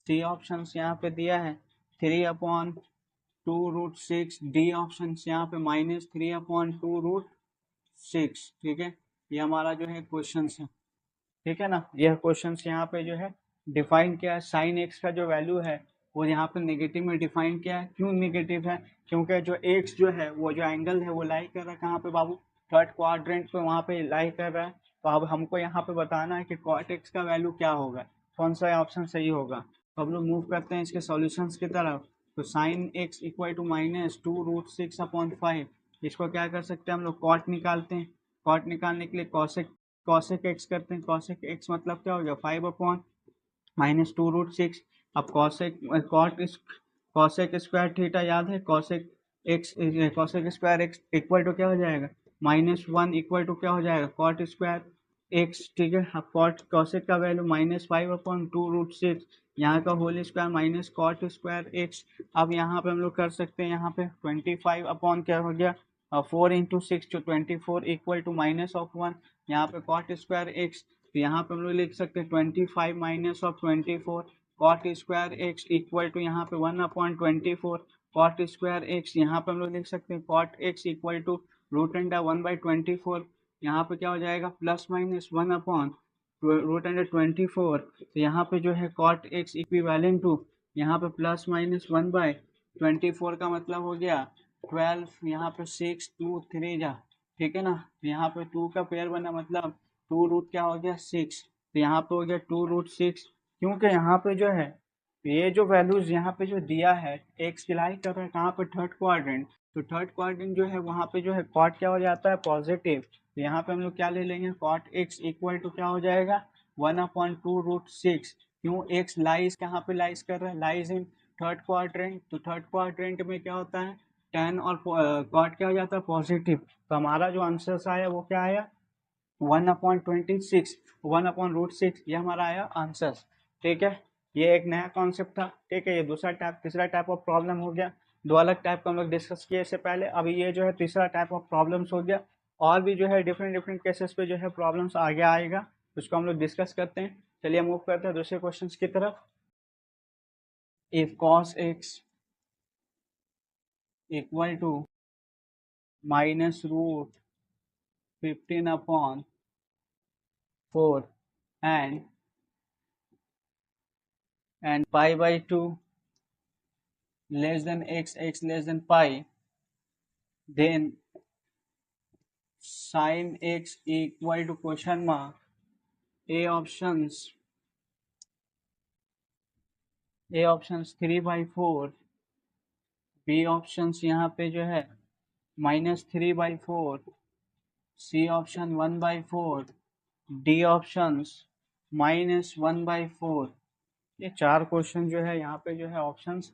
सी ऑप्शन यहाँ पे दिया है 3/2√6, डी ऑप्शन यहाँ पे -3/2√6। ठीक है, ये हमारा जो है क्वेश्चन है। ठीक है ना, यह क्वेश्चन यहाँ पे जो है डिफाइन किया है, साइन एक्स का जो वैल्यू है वो यहाँ पे नेगेटिव में डिफाइन किया है। क्यों नेगेटिव है, क्योंकि जो एक्स जो है वो जो एंगल है वो लाई कर रहा है कहाँ पे बाबू, थर्ड क्वाड्रेंट पे वहाँ पे लाई कर रहा है। तो अब हमको यहाँ पे बताना है कि कॉट एक्स का वैल्यू क्या होगा, कौन सा ऑप्शन सही होगा। तो हम लोग मूव करते हैं इसके सॉल्यूशंस की तरफ। तो साइन एक्स इक्वल टू -2√6/5, इसको क्या कर सकते हैं हम लोग कॉट निकालते हैं, कॉट निकालने के लिए कॉसेक कॉसेक एक्स करते हैं। कॉसेक एक्स मतलब क्या हो गया 5/-2√6। अब कॉसेक स्क्वायर थीटा याद है, cosec square x equal to क्या हो जाएगा -1 इक्वल टू क्या हो जाएगा कॉट स्क्वायर एक्स। ठीक है, अब कॉसेक का वैल्यू -5/2√6, यहाँ का whole square minus cot square x. अब यहाँ पे हम लोग कर सकते हैं, यहाँ पे 25 अपॉन क्या हो गया 4 × 6 तो 24 इक्वल टू -1, यहाँ पे कॉट स्क्वायर एक्स। तो यहाँ पे हम लोग लिख सकते हैं 25 -24 cot square x equal to यहाँ पे 1/24 कॉट स्क्वायर एक्स। यहाँ पे हम लोग लिख सकते हैं कॉट एक्स इक्वल टू √1/24। यहाँ पे क्या हो जाएगा +-1/√24। तो यहाँ पे जो है कॉट एक्स इक्विवेलेंट टू यहाँ पे +-1/24 का मतलब हो गया 12। यहाँ पे 6 2 3 जा, ठीक है ना। यहाँ पे 2 का पेयर बना मतलब 2 क्या हो गया 6। तो यहाँ पे हो गया 2√6, क्योंकि यहाँ पे जो है ये जो वैल्यूज यहाँ पे जो दिया है एक्स लाई कर रहा है कहाँ पे थर्ड क्वाड्रेंट। तो थर्ड क्वाड्रेंट जो है वहाँ पे जो है कॉट क्या हो जाता है पॉजिटिव। तो यहाँ पे हम लोग क्या ले लेंगे कॉट एक्स इक्वल टू क्या हो जाएगा 1/2√6। क्यों एक्स लाइज कहाँ पे लाइज कर रहा है लाइज इन थर्ड क्वाड्रेंट। तो थर्ड क्वाड्रेंट में क्या होता है टेन और कॉट क्या हो जाता है पॉजिटिव। तो हमारा जो आंसर आया वो क्या आया 1/26 1/√6, ये हमारा आया आंसर। ठीक है, ये एक नया कॉन्सेप्ट था। ठीक है, ये तीसरा टाइप ऑफ प्रॉब्लम हो गया। दो अलग टाइप का हम लोग डिस्कस किए इससे पहले, अभी ये जो है तीसरा टाइप ऑफ प्रॉब्लम्स हो गया। और भी जो है डिफरेंट डिफरेंट केसेस पे जो है प्रॉब्लम्स आगे आएगा, उसको हम लोग डिस्कस करते हैं। चलिए मूव करते हैं दूसरे क्वेश्चन की तरफ। If cos x equal to -√15/4 and pi/2 less than x less than pi, then sin x equal to question mark a options 3/4, b options यहाँ पे जो है -3/4, c ऑप्शन 1/4, d ऑप्शंस -1/4। ये चार क्वेश्चन जो है यहाँ पे जो है ऑप्शंस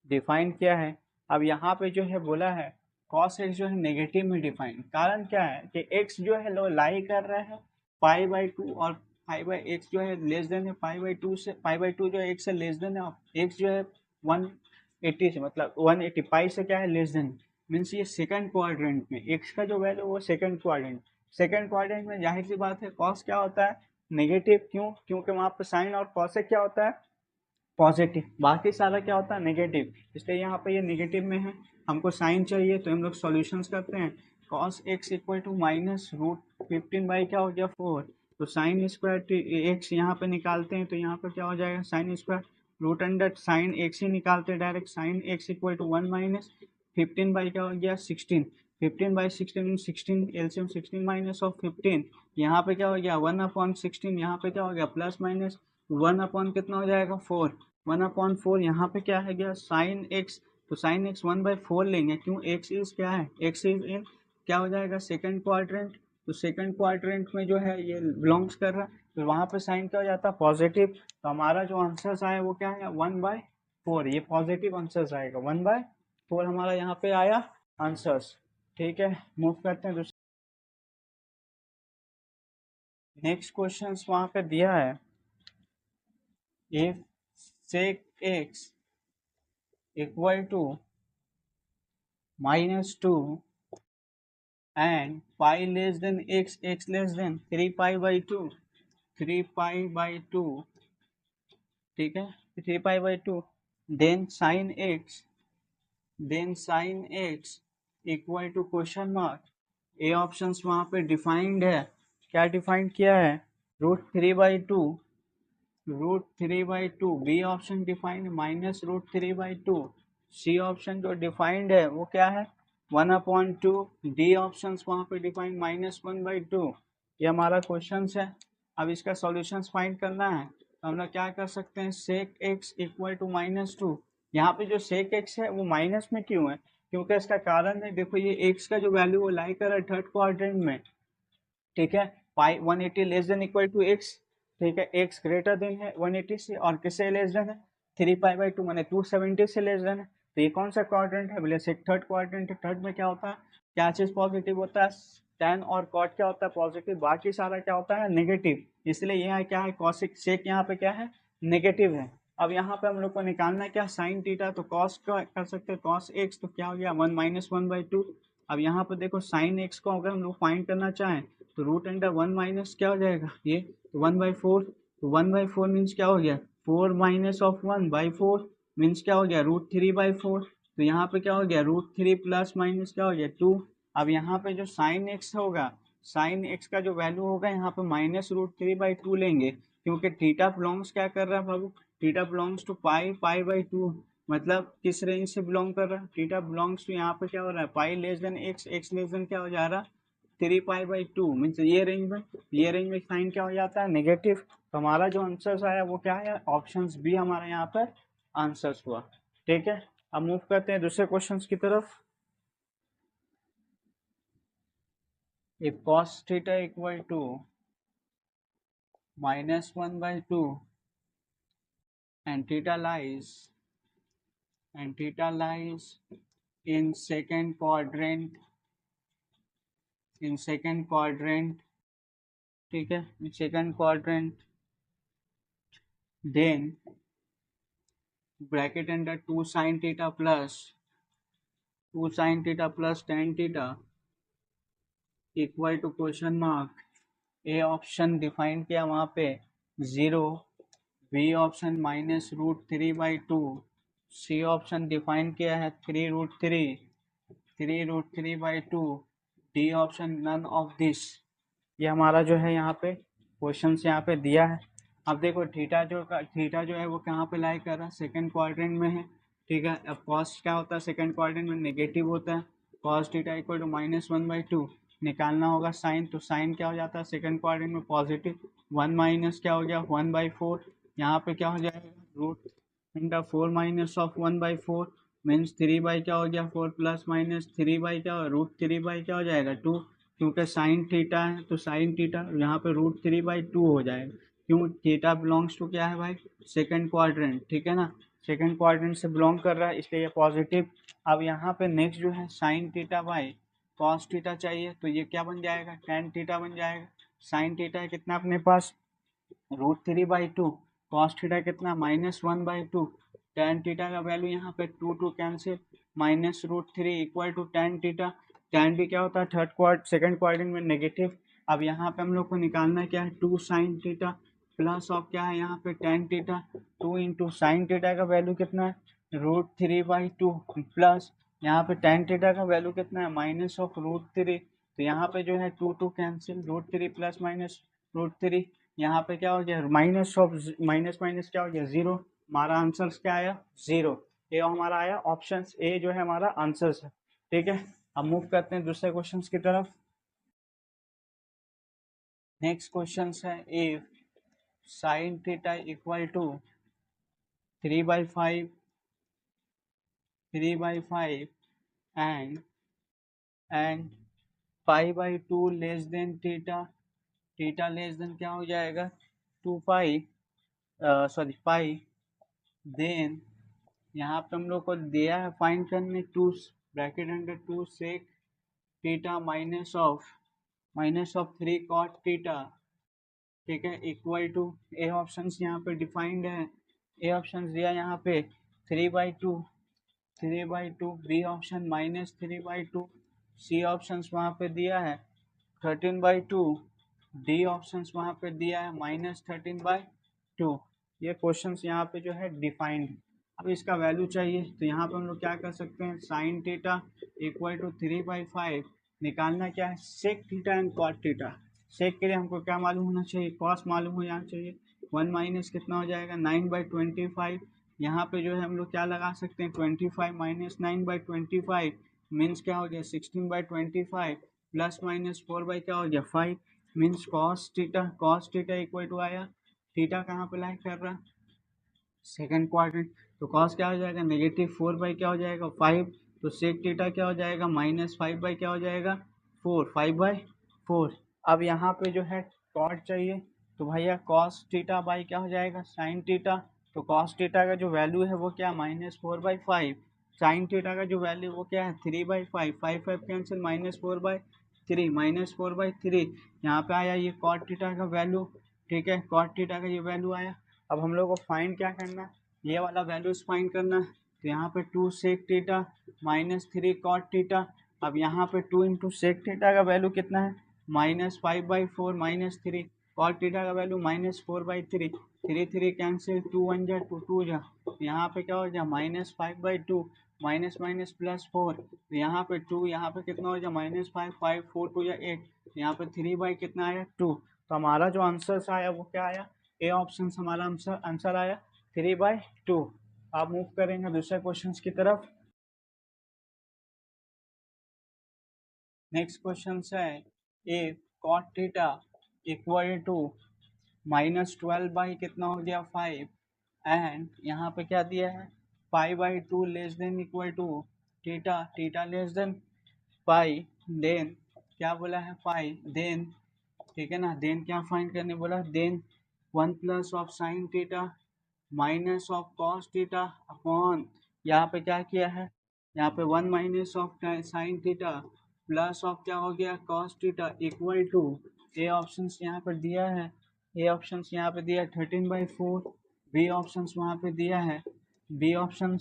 डिफाइन किया है। अब यहाँ पे जो है बोला है cos x जो है नेगेटिव में डिफाइन, कारण क्या है कि x जो है लो लाई कर रहा है pi/2 और pi/x जो है लेस देन है pi/2 से, pi/2 जो है x से लेस देन है, x जो है 180 से मतलब 180 पाई से क्या है लेस देन, मीन्स ये सेकंड क्वाड्रेंट में x का जो वैल्यू वो सेकंड क्वाड्रेंट में जाहिर सी बात है cos क्या होता है नेगेटिव। क्यों, क्योंकि वहाँ पर साइन और cos क्या होता है पॉजिटिव, बाकी सारा क्या होता है नेगेटिव, इसलिए यहाँ पे ये नेगेटिव में है। हमको साइन चाहिए तो हम लोग सॉल्यूशंस करते हैं। cos x equal to -√15 by क्या हो गया 4, तो साइन स्क्वायर x यहाँ पे निकालते हैं तो यहाँ पे क्या हो जाएगा sine square √under sine x ही निकालते हैं direct, sine x equal to 1 - 15 by क्या हो गया 16, 15/16 16 एलसीएम 16 -15, यहाँ पे क्या हो गया 1/16, यहाँ पे क्या हो गया प्लस माइनस 1 कितना हो जाएगा 4, 1/4 यहाँ पे क्या है गया साइन एक्स, तो साइन एक्स 1/4 लेंगे, क्यों एक्स इज क्या है एक्स इज इन क्या हो जाएगा सेकंड क्वाड्रेंट। तो सेकंड क्वाड्रेंट में जो है ये बिलोंग्स कर रहा है, तो वहाँ पे साइन क्या हो जाता है पॉजिटिव। तो हमारा जो आंसर आया वो क्या है 1/4, ये पॉजिटिव आंसर आएगा 1/4 हमारा यहाँ पे आया आंसर्स। ठीक है, मूव करते हैं दूसरे नेक्स्ट क्वेश्चन वहाँ पे दिया है if sec x equal to -2 and pi less than x less than 3π/2, 3π/2, ठीक है 3π/2, then sin x equal to question mark, A options वहाँ पे डिफाइंड है, क्या डिफाइंड किया है √3/2, B option defined -√3/2, C option जो डिफाइंड है वो क्या है 1/2, डी ऑप्शन वहाँ पे डिफाइंड -1/2। ये हमारा क्वेश्चन है। अब इसका सॉल्यूशंस फाइंड करना है तो हम लोग क्या कर सकते हैं सेक एक्स इक्वल टू -2, यहाँ पे जो सेक एक्स है वो माइनस में क्यों है, क्योंकि इसका कारण है देखो ये एक्स का जो वैल्यू वो लाई कर रहा है थर्ड क्वाड्रेंट में, ठीक है, pi 180 less than equal to x, ठीक है, एक्स ग्रेटर देन है 180 से, और किससे लेस देन है 3 पाई/2 मैंने 270 से लेस देन है। तो ये कौन सा क्वाड्रेंट है, बोले थर्ड क्वाड्रेंट है। थर्ड में क्या होता है, क्या चीज पॉजिटिव होता है, tan और cot क्या होता है पॉजिटिव, बाकी सारा क्या होता है नेगेटिव, इसलिए यहाँ क्या है कॉसिक सेक यहाँ पे क्या है नेगेटिव है। अब यहाँ पे हम लोग को निकालना है क्या साइन थीटा, तो कॉस का कर सकते हैं कॉस एक्स, तो क्या हो गया 1 - 1/2। अब यहाँ पे देखो साइन एक्स को अगर हम लोग फाइंड करना चाहें तो रूट अंडर 1 माइनस क्या हो जाएगा ये 1/4, तो 1/4 मीन्स क्या हो गया 4 माइनस ऑफ 1/4 मीन्स क्या हो गया √3/4, तो यहाँ पे क्या हो गया √3 प्लस माइनस क्या हो गया 2। अब यहाँ पे जो साइन एक्स होगा, साइन एक्स का जो वैल्यू होगा यहाँ पे -√3/2 लेंगे, क्योंकि थीटा बिलोंग्स क्या कर रहा है बाबू, थीटा बिलोंग्स टू पाई/2, मतलब किस रेंज से बिलोंग कर रहा है, थीटा बिलोंग्स टू यहाँ पे क्या हो रहा है पाई less than x, x less than क्या हो जा रहा है 3 पाई/2 मीन्स ये रेंज में साइन क्या हो जाता है नेगेटिव। तो हमारा जो आंसर आया वो क्या है ऑप्शन बी हमारा यहाँ पर आंसर हुआ। ठीक है, अब मूव करते हैं दूसरे क्वेश्चन की तरफ। if cos theta equal to -1/2 and theta lies in second quadrant, ठीक है, in second quadrant, then bracket under 2 sin theta plus tan theta equal to question mark, A option define किया वहाँ पे 0, B option -√3/2, C option define किया है 3√3/2, D option none of this. ये हमारा जो है यहाँ पे क्वेश्चन यहाँ पे दिया है। अब देखो थीटा जो है वो कहाँ पे लाई कर रहा है सेकंड क्वाड्रेंट में है, ठीक है। अब कॉस क्या होता है सेकंड क्वाड्रेंट में नेगेटिव होता है, कॉस थीटा इक्वल टू -1/2 निकालना होगा साइन, तो साइन क्या हो जाता है सेकंड क्वाड्रेंट में पॉजिटिव, 1 माइनस क्या हो गया 1/4, यहाँ पे क्या हो जाएगा √4 माइनस ऑफ 1/4 मीन्स 3 बाई क्या हो गया 4 प्लस माइनस 3 बाई क्या √3 बाई क्या हो जाएगा 2, क्योंकि साइन थीटा है तो साइन थीटा यहाँ पे √3/2 हो जाएगा, क्यों थीटा बिलोंग्स टू क्या है भाई सेकंड क्वाड्रेंट, ठीक है ना, सेकंड क्वाड्रेंट से बिलोंग कर रहा है इसलिए ये पॉजिटिव। अब यहाँ पे नेक्स्ट जो है sine theta by cos theta चाहिए, तो ये क्या बन जाएगा tan थीटा बन जाएगा। साइन थीटा है कितना अपने पास √3/2, कॉस थीटा कितना -1/2, tan थीटा का वैल्यू यहाँ पे 2 cancel, -√3 equal to tan theta, tan भी क्या होता है सेकंड क्वाड्रेंट में नेगेटिव। अब यहाँ पे हम लोग को निकालना क्या है 2 sin थीटा प्लस ऑफ क्या है यहाँ पे tan theta, 2 into sine theta का वैल्यू कितना है √3/2 प्लस यहाँ पे tan थीटा का वैल्यू कितना है माइनस ऑफ √3, तो यहाँ पे जो है 2 कैंसिल, √3 प्लस माइनस √3, यहाँ पे क्या हो गया माइनस ऑफ माइनस माइनस क्या हो गया 0, हमारा आंसर क्या आया 0, ये हमारा आया ऑप्शन ए जो है हमारा आंसर है। ठीक है, अब मूव करते हैं दूसरे क्वेश्चन की तरफ। नेक्स्ट क्वेश्चन है if sine theta equal to 3/5 and π/2 less than theta less than क्या हो जाएगा 2 पाई, देन यहाँ पे हम लोग को दिया है फाइंड करने 2 bracket under 2 sec theta minus of 3 cot theta, ठीक है, इक्वल टू ए ऑप्शन यहाँ पे डिफाइंड है, ए ऑप्शन दिया यहाँ पे 3/2, बी ऑप्शन -3/2, सी ऑप्शन वहाँ पे दिया है 13/2, डी ऑप्शन वहाँ पे दिया है -13/2। ये क्वेश्चन यहाँ पे जो है डिफाइंड। अब इसका वैल्यू चाहिए तो यहाँ पे हम लोग क्या कर सकते हैं साइन थीटा इक्वल टू 3/5 निकालना क्या है sec theta and cot theta. Sec के लिए हमको क्या मालूम होना चाहिए कॉस मालूम हो जाना चाहिए, 1 माइनस कितना हो जाएगा 9/25, यहाँ पे जो है हम लोग क्या लगा सकते हैं 25 माइनस 9/25 मीन्स क्या हो गया 16/25 प्लस माइनस 4 क्या हो गया 5 means cos theta equal to आया, थीटा कहाँ पे लाइक कर रहा सेकंड क्वाड्रेंट, तो कॉस क्या हो जाएगा -4 क्या हो जाएगा 5, तो सेक थीटा क्या हो जाएगा -5 क्या हो जाएगा 4, 5/4, अब यहाँ पे जो है कॉट चाहिए, तो भैया कॉस थीटा बाई क्या हो जाएगा, साइन थीटा। तो कॉस थीटा का जो वैल्यू है वो क्या, -4/5। साइन थीटा का जो वैल्यू वो क्या है, 3/5। 5 कैंसिल, -4/3, -4/3। यहाँ पे आया ये कॉट थीटा का वैल्यू, ठीक है, कॉट थीटा का ये वैल्यू आया। अब हम लोग को फाइंड क्या करना है, ये वाला वैल्यूज फाइंड करना है। तो यहाँ पे 2 सेक थीटा -3 कॉट थीटा। अब यहाँ पे 2 इंटू सेक थीटा का वैल्यू कितना है, -5/4 -3। कॉट थीटा का वैल्यू -4/3। 3 कैंसिल, 2 1 जा 2 2 जा, यहाँ पे क्या हो जाए -5/2, माइनस माइनस +4। तो यहाँ पे 2, यहाँ पे कितना हो जाए -5, 5 4 2 या 8। यहाँ पे 3 कितना आया 2। तो हमारा जो आंसर आया वो क्या आया, ए ऑप्शन हमारा आंसर आया 3/2। आप मूव करेंगे दूसरे क्वेश्चन की तरफ। नेक्स्ट क्वेश्चन है, ए कॉट थीटा इक्वल टू -12 कितना हो गया 5, एंड यहाँ पे क्या दिया है, π/2 less than equal to theta, theta less than pi, then क्या बोला है पाई, देन ठीक है ना, देन क्या फाइंड करने बोला, then 1 plus of sine theta minus of cos theta upon, यहाँ पे क्या किया है, यहाँ पे 1 minus of sine theta plus of क्या हो गया cos theta equal to, A option यहाँ पर दिया है, ए ऑप्शन यहाँ पे दिया है 13/4, बी ऑप्शन वहाँ पे दिया है, बी ऑप्शन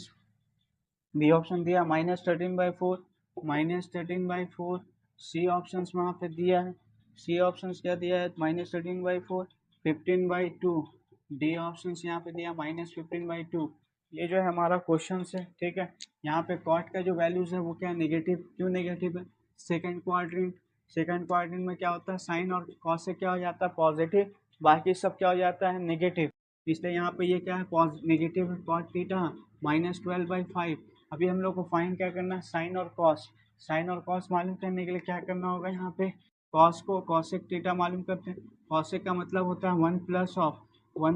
दिया -13/4, -13/4। सी ऑप्शन वहाँ पे दिया है, सी ऑप्शन क्या दिया है -13/4, 15/2। डी ऑप्शन यहाँ पे दिया -15/2। ये जो है हमारा क्वेश्चन है, ठीक है। यहाँ पे कॉट का जो वैल्यूज है वो क्या नेगेटिव, क्यों नेगेटिव है, सेकंड क्वाड्रेंट, सेकंड क्वाड्रेंट में क्या होता है साइन और कॉस से क्या हो जाता है पॉजिटिव, बाकी सब क्या हो जाता है नेगेटिव, इसलिए यहाँ पे ये क्या है नेगेटिव है, कॉट थीटा -12/5। अभी हम लोग को फाइंड क्या करना है, साइन और कॉस। साइन और कॉस मालूम करने के लिए क्या करना होगा, यहाँ पे कॉस को कॉसेक थीटा मालूम करते हैं, कॉसेक का मतलब होता है 1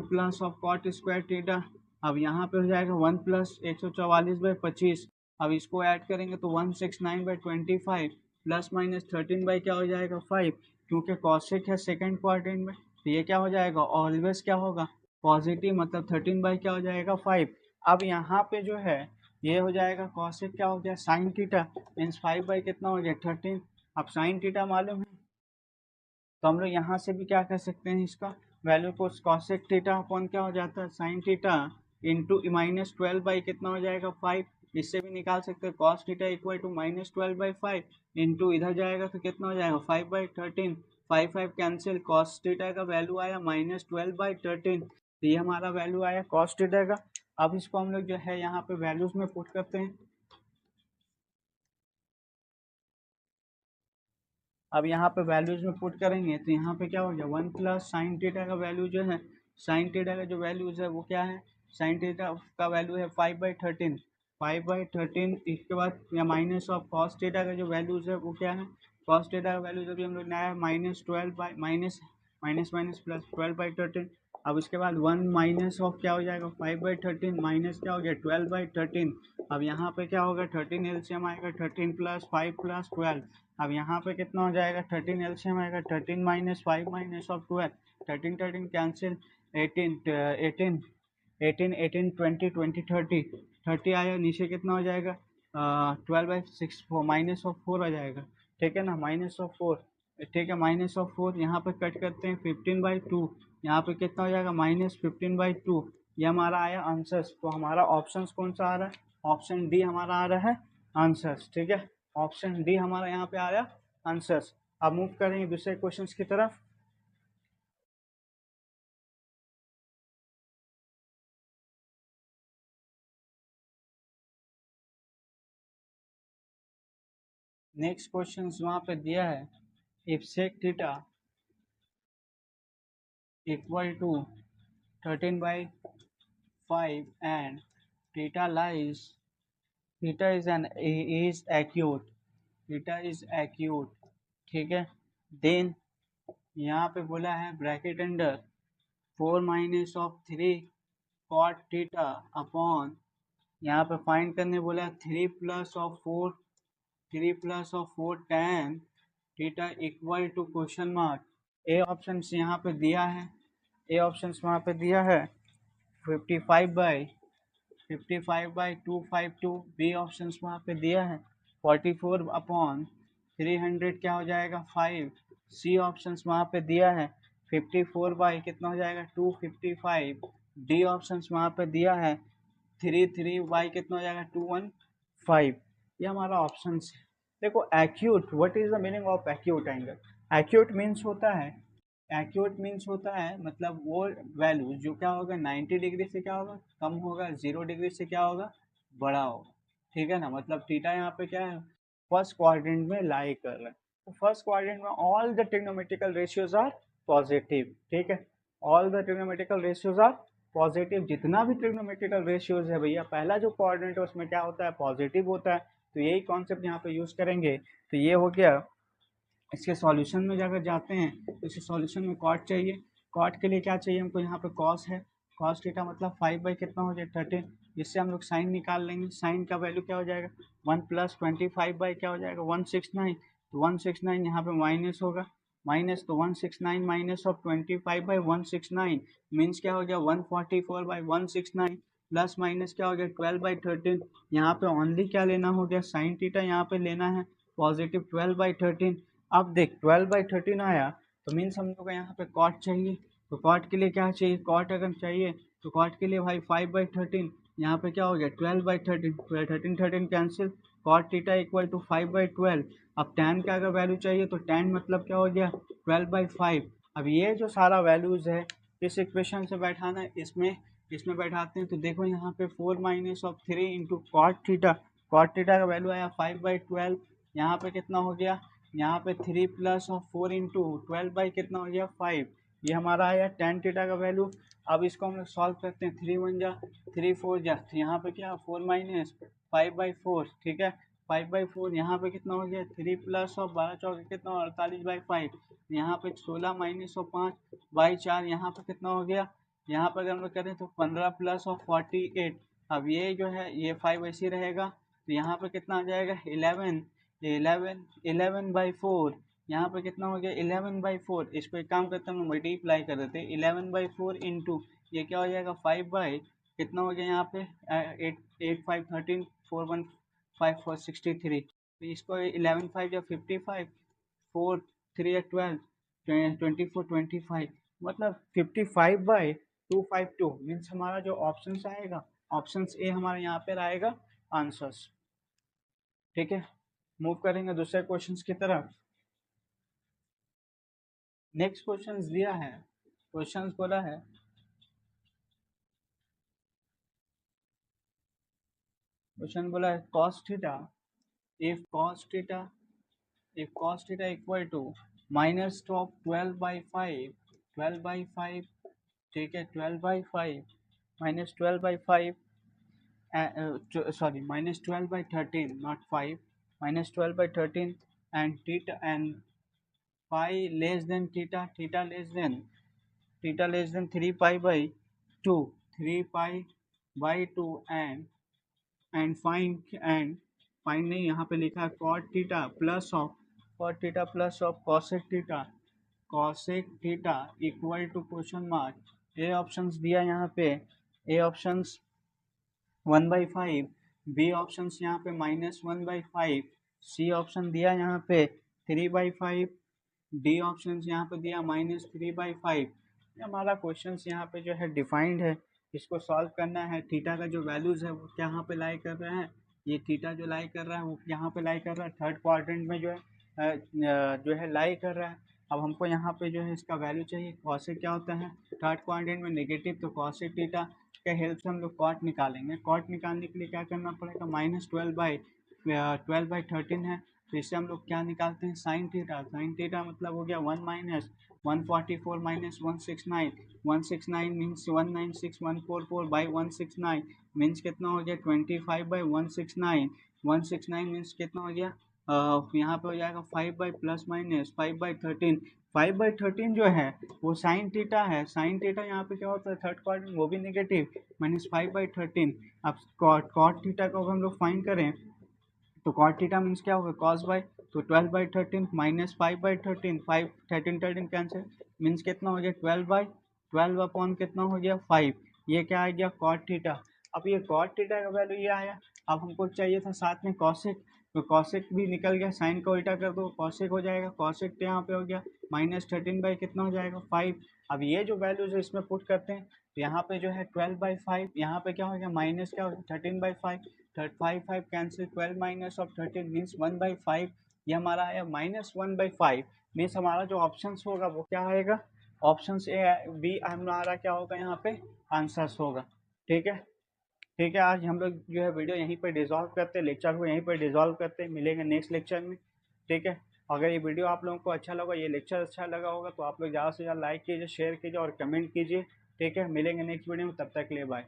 plus of cot square theta. अब यहाँ पे हो जाएगा 1 प्लस 144/25। अब इसको ऐड करेंगे तो 169/25 प्लस माइनस 13 बाई क्या हो जाएगा 5, क्योंकि कॉसेक है सेकेंड क्वाड्रेंट में, तो ये क्या हो जाएगा ऑलवेज क्या होगा पॉजिटिव, मतलब 13 बाई क्या हो जाएगा 5। अब यहाँ पे जो है ये हो जाएगा कॉसेक क्या हो गया साइन थीटा, मीन्स 5 बाई कितना हो गया 13। अब साइन थीटा मालूम है तो हम लोग यहाँ से भी क्या कर सकते हैं, इसका वैल्यू को कॉसेक थीटा अपॉन क्या हो जाता है साइन थीटा इंटू -12 बाई कितना हो जाएगा 5। इससे भी निकाल सकते हैं cos theta equal to -12/5 into इधर जाएगा तो कितना हो जाएगा 5/13। 5 5 कैंसिल, कॉस थीटा का वैल्यू आया -12/13। तो ये हमारा वैल्यू आया कॉस थीटा का। अब इसको हम लोग जो है यहाँ पे वैल्यूज में पुट करते हैं। अब यहाँ पे वैल्यूज में पुट करेंगे तो यहाँ पे क्या हो गया 1 प्लस साइन थीटा का वैल्यू जो है, साइन थीटा का जो वैल्यूज है वो क्या है, साइन थीटा का वैल्यू है 5/13। 5/13 इसके बाद या माइनस ऑफ कॉस थीटा का जो वैल्यूज है वो क्या है, कॉस थीटा का वैल्यूज अभी हम लोग नया -12 by minus minus minus plus 12/13। अब उसके बाद 1 माइनस ऑफ क्या हो जाएगा 5/13 माइनस क्या हो गया 12/13। अब यहाँ पे क्या होगा 13 एलसीएम आएगा 13 प्लस 5 प्लस 12। अब यहाँ पे कितना हो जाएगा 13 एलसीएम आएगा 13 माइनस 5 माइनस ऑफ 12, 13 13 कैंसिल, 18 18 18 18 20 20 30 30 आया, नीचे कितना हो जाएगा 12/6 माइनस ऑफ 4 आ जाएगा, ठीक है ना, -4। ठीक है -4 यहाँ पे कट करते हैं 15/2, यहाँ पे कितना हो जाएगा -15/2। ये हमारा आया आंसर्स। तो हमारा ऑप्शन कौन सा आ रहा है, ऑप्शन डी हमारा आ रहा है आंसर्स, ठीक है, ऑप्शन डी हमारा यहाँ पे आ रहा है आंसर्स। अब मूव करेंगे दूसरे क्वेश्चन की तरफ। नेक्स्ट क्वेश्चन वहाँ पे दिया है, if sec theta equal to 13/5 and theta lies, theta is acute, theta is acute, ठीक है। देन यहाँ पे बोला है bracket under 4 minus of 3 cot theta upon, यहाँ पे फाइंड करने बोला है 3 plus of 4 tan theta equal to question mark, A option यहाँ पे दिया है, ए ऑप्शन वहाँ पे दिया है 55/252, बी ऑप्शन वहाँ पे दिया है 44/300 क्या हो जाएगा 5, सी ऑप्शन वहाँ पे दिया है 54 बाई कितना हो जाएगा 255, डी ऑप्शन वहाँ पे दिया है 33 बाई कितना हो जाएगा 215, ये हमारा ऑप्शन है। देखो acute, what is the meaning of acute angle? Acute means होता है, एक्यूट मीन्स होता है मतलब वो वैल्यू जो क्या होगा 90 डिग्री से क्या होगा कम होगा, 0 डिग्री से क्या होगा बड़ा होगा, ठीक है ना। मतलब थीटा यहाँ पे क्या है फर्स्ट क्वाड्रेंट में लाई कर रहा है, तो फर्स्ट क्वाड्रेंट में all the trigonometrical ratios are positive, ठीक है, all the trigonometrical ratios are positive, जितना भी ट्रिग्नोमेट्रिकल रेशियोज है भैया पहला जो क्वाड्रेंट है उसमें क्या होता है पॉजिटिव होता है, तो यही कॉन्सेप्ट यहाँ पे यूज करेंगे। तो ये हो गया, इसके सॉल्यूशन में अगर जाते हैं तो इसके सॉल्यूशन में कॉट चाहिए, कॉट के लिए क्या चाहिए हमको, यहाँ पे कॉस है, कॉस थीटा मतलब 5 बाई कितना हो जाएगा 13, जिससे हम लोग साइन निकाल लेंगे, साइन का वैल्यू क्या हो जाएगा 1 प्लस 25 बाई क्या हो जाएगा 169, तो 169 यहाँ पे माइनस होगा, माइनस तो 169 माइनस ऑफ 25/169 मीन्स क्या हो गया 144/169, प्लस माइनस क्या हो गया 12/13, यहाँ पे ओनली क्या लेना हो गया साइन थीटा, यहाँ पे लेना है पॉजिटिव 12/13। अब देख 12/13 आया तो मीन्स हम लोग को यहाँ पे कॉट चाहिए, तो कॉट के लिए क्या चाहिए, कॉट अगर चाहिए तो कॉट के लिए भाई 5/13, यहाँ पे क्या हो गया 12/13, 13 cancel, cot theta equal to 5/12। अब tan का अगर वैल्यू चाहिए तो tan मतलब क्या हो गया 12/5। अब ये जो सारा वैल्यूज है इस इक्वेशन से बैठाना है, इसमें इसमें बैठाते हैं तो देखो यहाँ पे 4 minus of 3 into cot theta का वैल्यू आया 5/12, यहाँ पे कितना हो गया, यहाँ पे 3 प्लस और 4 इंटू 12 बाई कितना हो गया 5, ये हमारा आया टेन थीटा का वैल्यू। अब इसको हम लोग सॉल्व करते हैं, 3 1 जा 3 4 जा, तो यहाँ पे क्या 4 माइनस 5/4, ठीक है 5/4, यहाँ पे कितना हो गया 3 प्लस और 12 चौके कितना 48/5, यहाँ पे 16 माइनस और 5/4, यहाँ पे कितना हो गया, यहाँ पर अगर हम लोग करें तो 15 प्लस और 48, अब ये जो है ये 5 ऐसे रहेगा, तो यहाँ पे कितना आ जाएगा 11/4, यहाँ पे कितना हो गया 11/4, इस पर एक काम करते हैं हम मल्टीप्लाई कर देते हैं 11/4 इंटू ये क्या हो जाएगा 5 बाई कितना हो गया यहाँ पे 8 8 5 13 4 1 5 4 63, तो इसको 11 5 या 55 4 3 या 12 24 25, मतलब 55/252 मीन्स हमारा जो ऑप्शन आएगा ऑप्शन ए हमारा यहाँ पे आएगा आंसर्स, ठीक है। मूव करेंगे दूसरे क्वेश्चंस की तरफ। नेक्स्ट क्वेश्चन दिया है, क्वेश्चन बोला है cos theta if cos theta equal to minus of 12/5, ठीक है 12/5 minus 12/5 sorry minus 12/13 not 5 minus 12/13 and theta and pi less than theta less than 3 pi by 2 3 pi by 2 and find नहीं यहाँ पे लिखा है cot theta plus of cosec theta equal to question mark, A options दिया यहाँ पे, ए options 1/5, B option यहाँ पे -1/5, सी ऑप्शन दिया यहाँ पे 3/5, डी ऑप्शन यहाँ पे दिया -3/5। हमारा क्वेश्चन यहाँ पे जो है डिफाइंड है, इसको सॉल्व करना है। थीटा का जो वैल्यूज है वो यहाँ पे लाई कर रहे हैं, ये थीटा जो लाई कर रहा है वो यहाँ पे लाई कर रहा है थर्ड क्वाड्रेंट में जो है लाई कर रहा है। अब हमको यहाँ पे जो है इसका वैल्यू चाहिए, कॉसेक क्या होता है थर्ड क्वाड्रेंट में नेगेटिव, तो कॉसेक थीटा के हेल्प से हम लोग कॉट निकालेंगे। कॉट निकालने के लिए क्या करना पड़ेगा -12/13 है, तो इससे हम लोग क्या निकालते हैं साइन थीटा मतलब हो गया 1 माइनस 144 माइनस 169, 169 मीन्स 196,144/169 मीन्स कितना हो गया 25/169, 169 मीन्स कितना हो गया यहाँ पे हो जाएगा 5 बाई प्लस माइनस 5/13, 5/13 जो है वो साइन थीटा है, साइन थीटा यहाँ पे क्या होता है थर्ड क्वाड्रेंट वो भी नेगेटिव -5/13। अब कॉट थीटा को हम लोग फाइंड करें तो कॉट थीटा मीन्स क्या होगा कॉस बाई तो 12/13 माइनस 5/13, 5 13 13 कैंसिल, मीन्स कितना हो गया 12 अपॉन कितना हो गया 5, ये क्या आ गया कॉट थीटा। अब ये कॉट थीटा का वैल्यू ये आया। अब हमको चाहिए था साथ में कॉसेक, तो कॉसेक भी निकल गया, साइन का उल्टा कर दो कॉसेक हो जाएगा, कॉसेक तो यहाँ पे हो गया -13 बाई कितना हो जाएगा 5। अब ये जो वैल्यूज इसमें पुट करते हैं तो यहाँ पे जो है 12/5, यहाँ पे क्या हो गया माइनस क्या हो गया 13/5, 5 कैंसिल, 12 माइनस ऑफ 13 मीन्स 1/5, ये हमारा आया -1/5। मीन्स हमारा जो ऑप्शन होगा वो क्या आएगा, ऑप्शन ए बी हमारा क्या होगा यहाँ पे आंसर्स होगा। ठीक है, ठीक है, आज हम लोग जो है वीडियो यहीं पर डिजॉल्व करते हैं, लेक्चर को यहीं पर डिजॉल्व करते हैं, मिलेंगे नेक्स्ट लेक्चर में। ठीक है, अगर ये वीडियो आप लोगों को अच्छा लगा, ये लेक्चर अच्छा लगा होगा तो आप लोग ज़्यादा से ज़्यादा लाइक कीजिए, शेयर कीजिए और कमेंट कीजिए। ठीक है, मिलेंगे नेक्स्ट वीडियो में, तब तक के लिए बाय।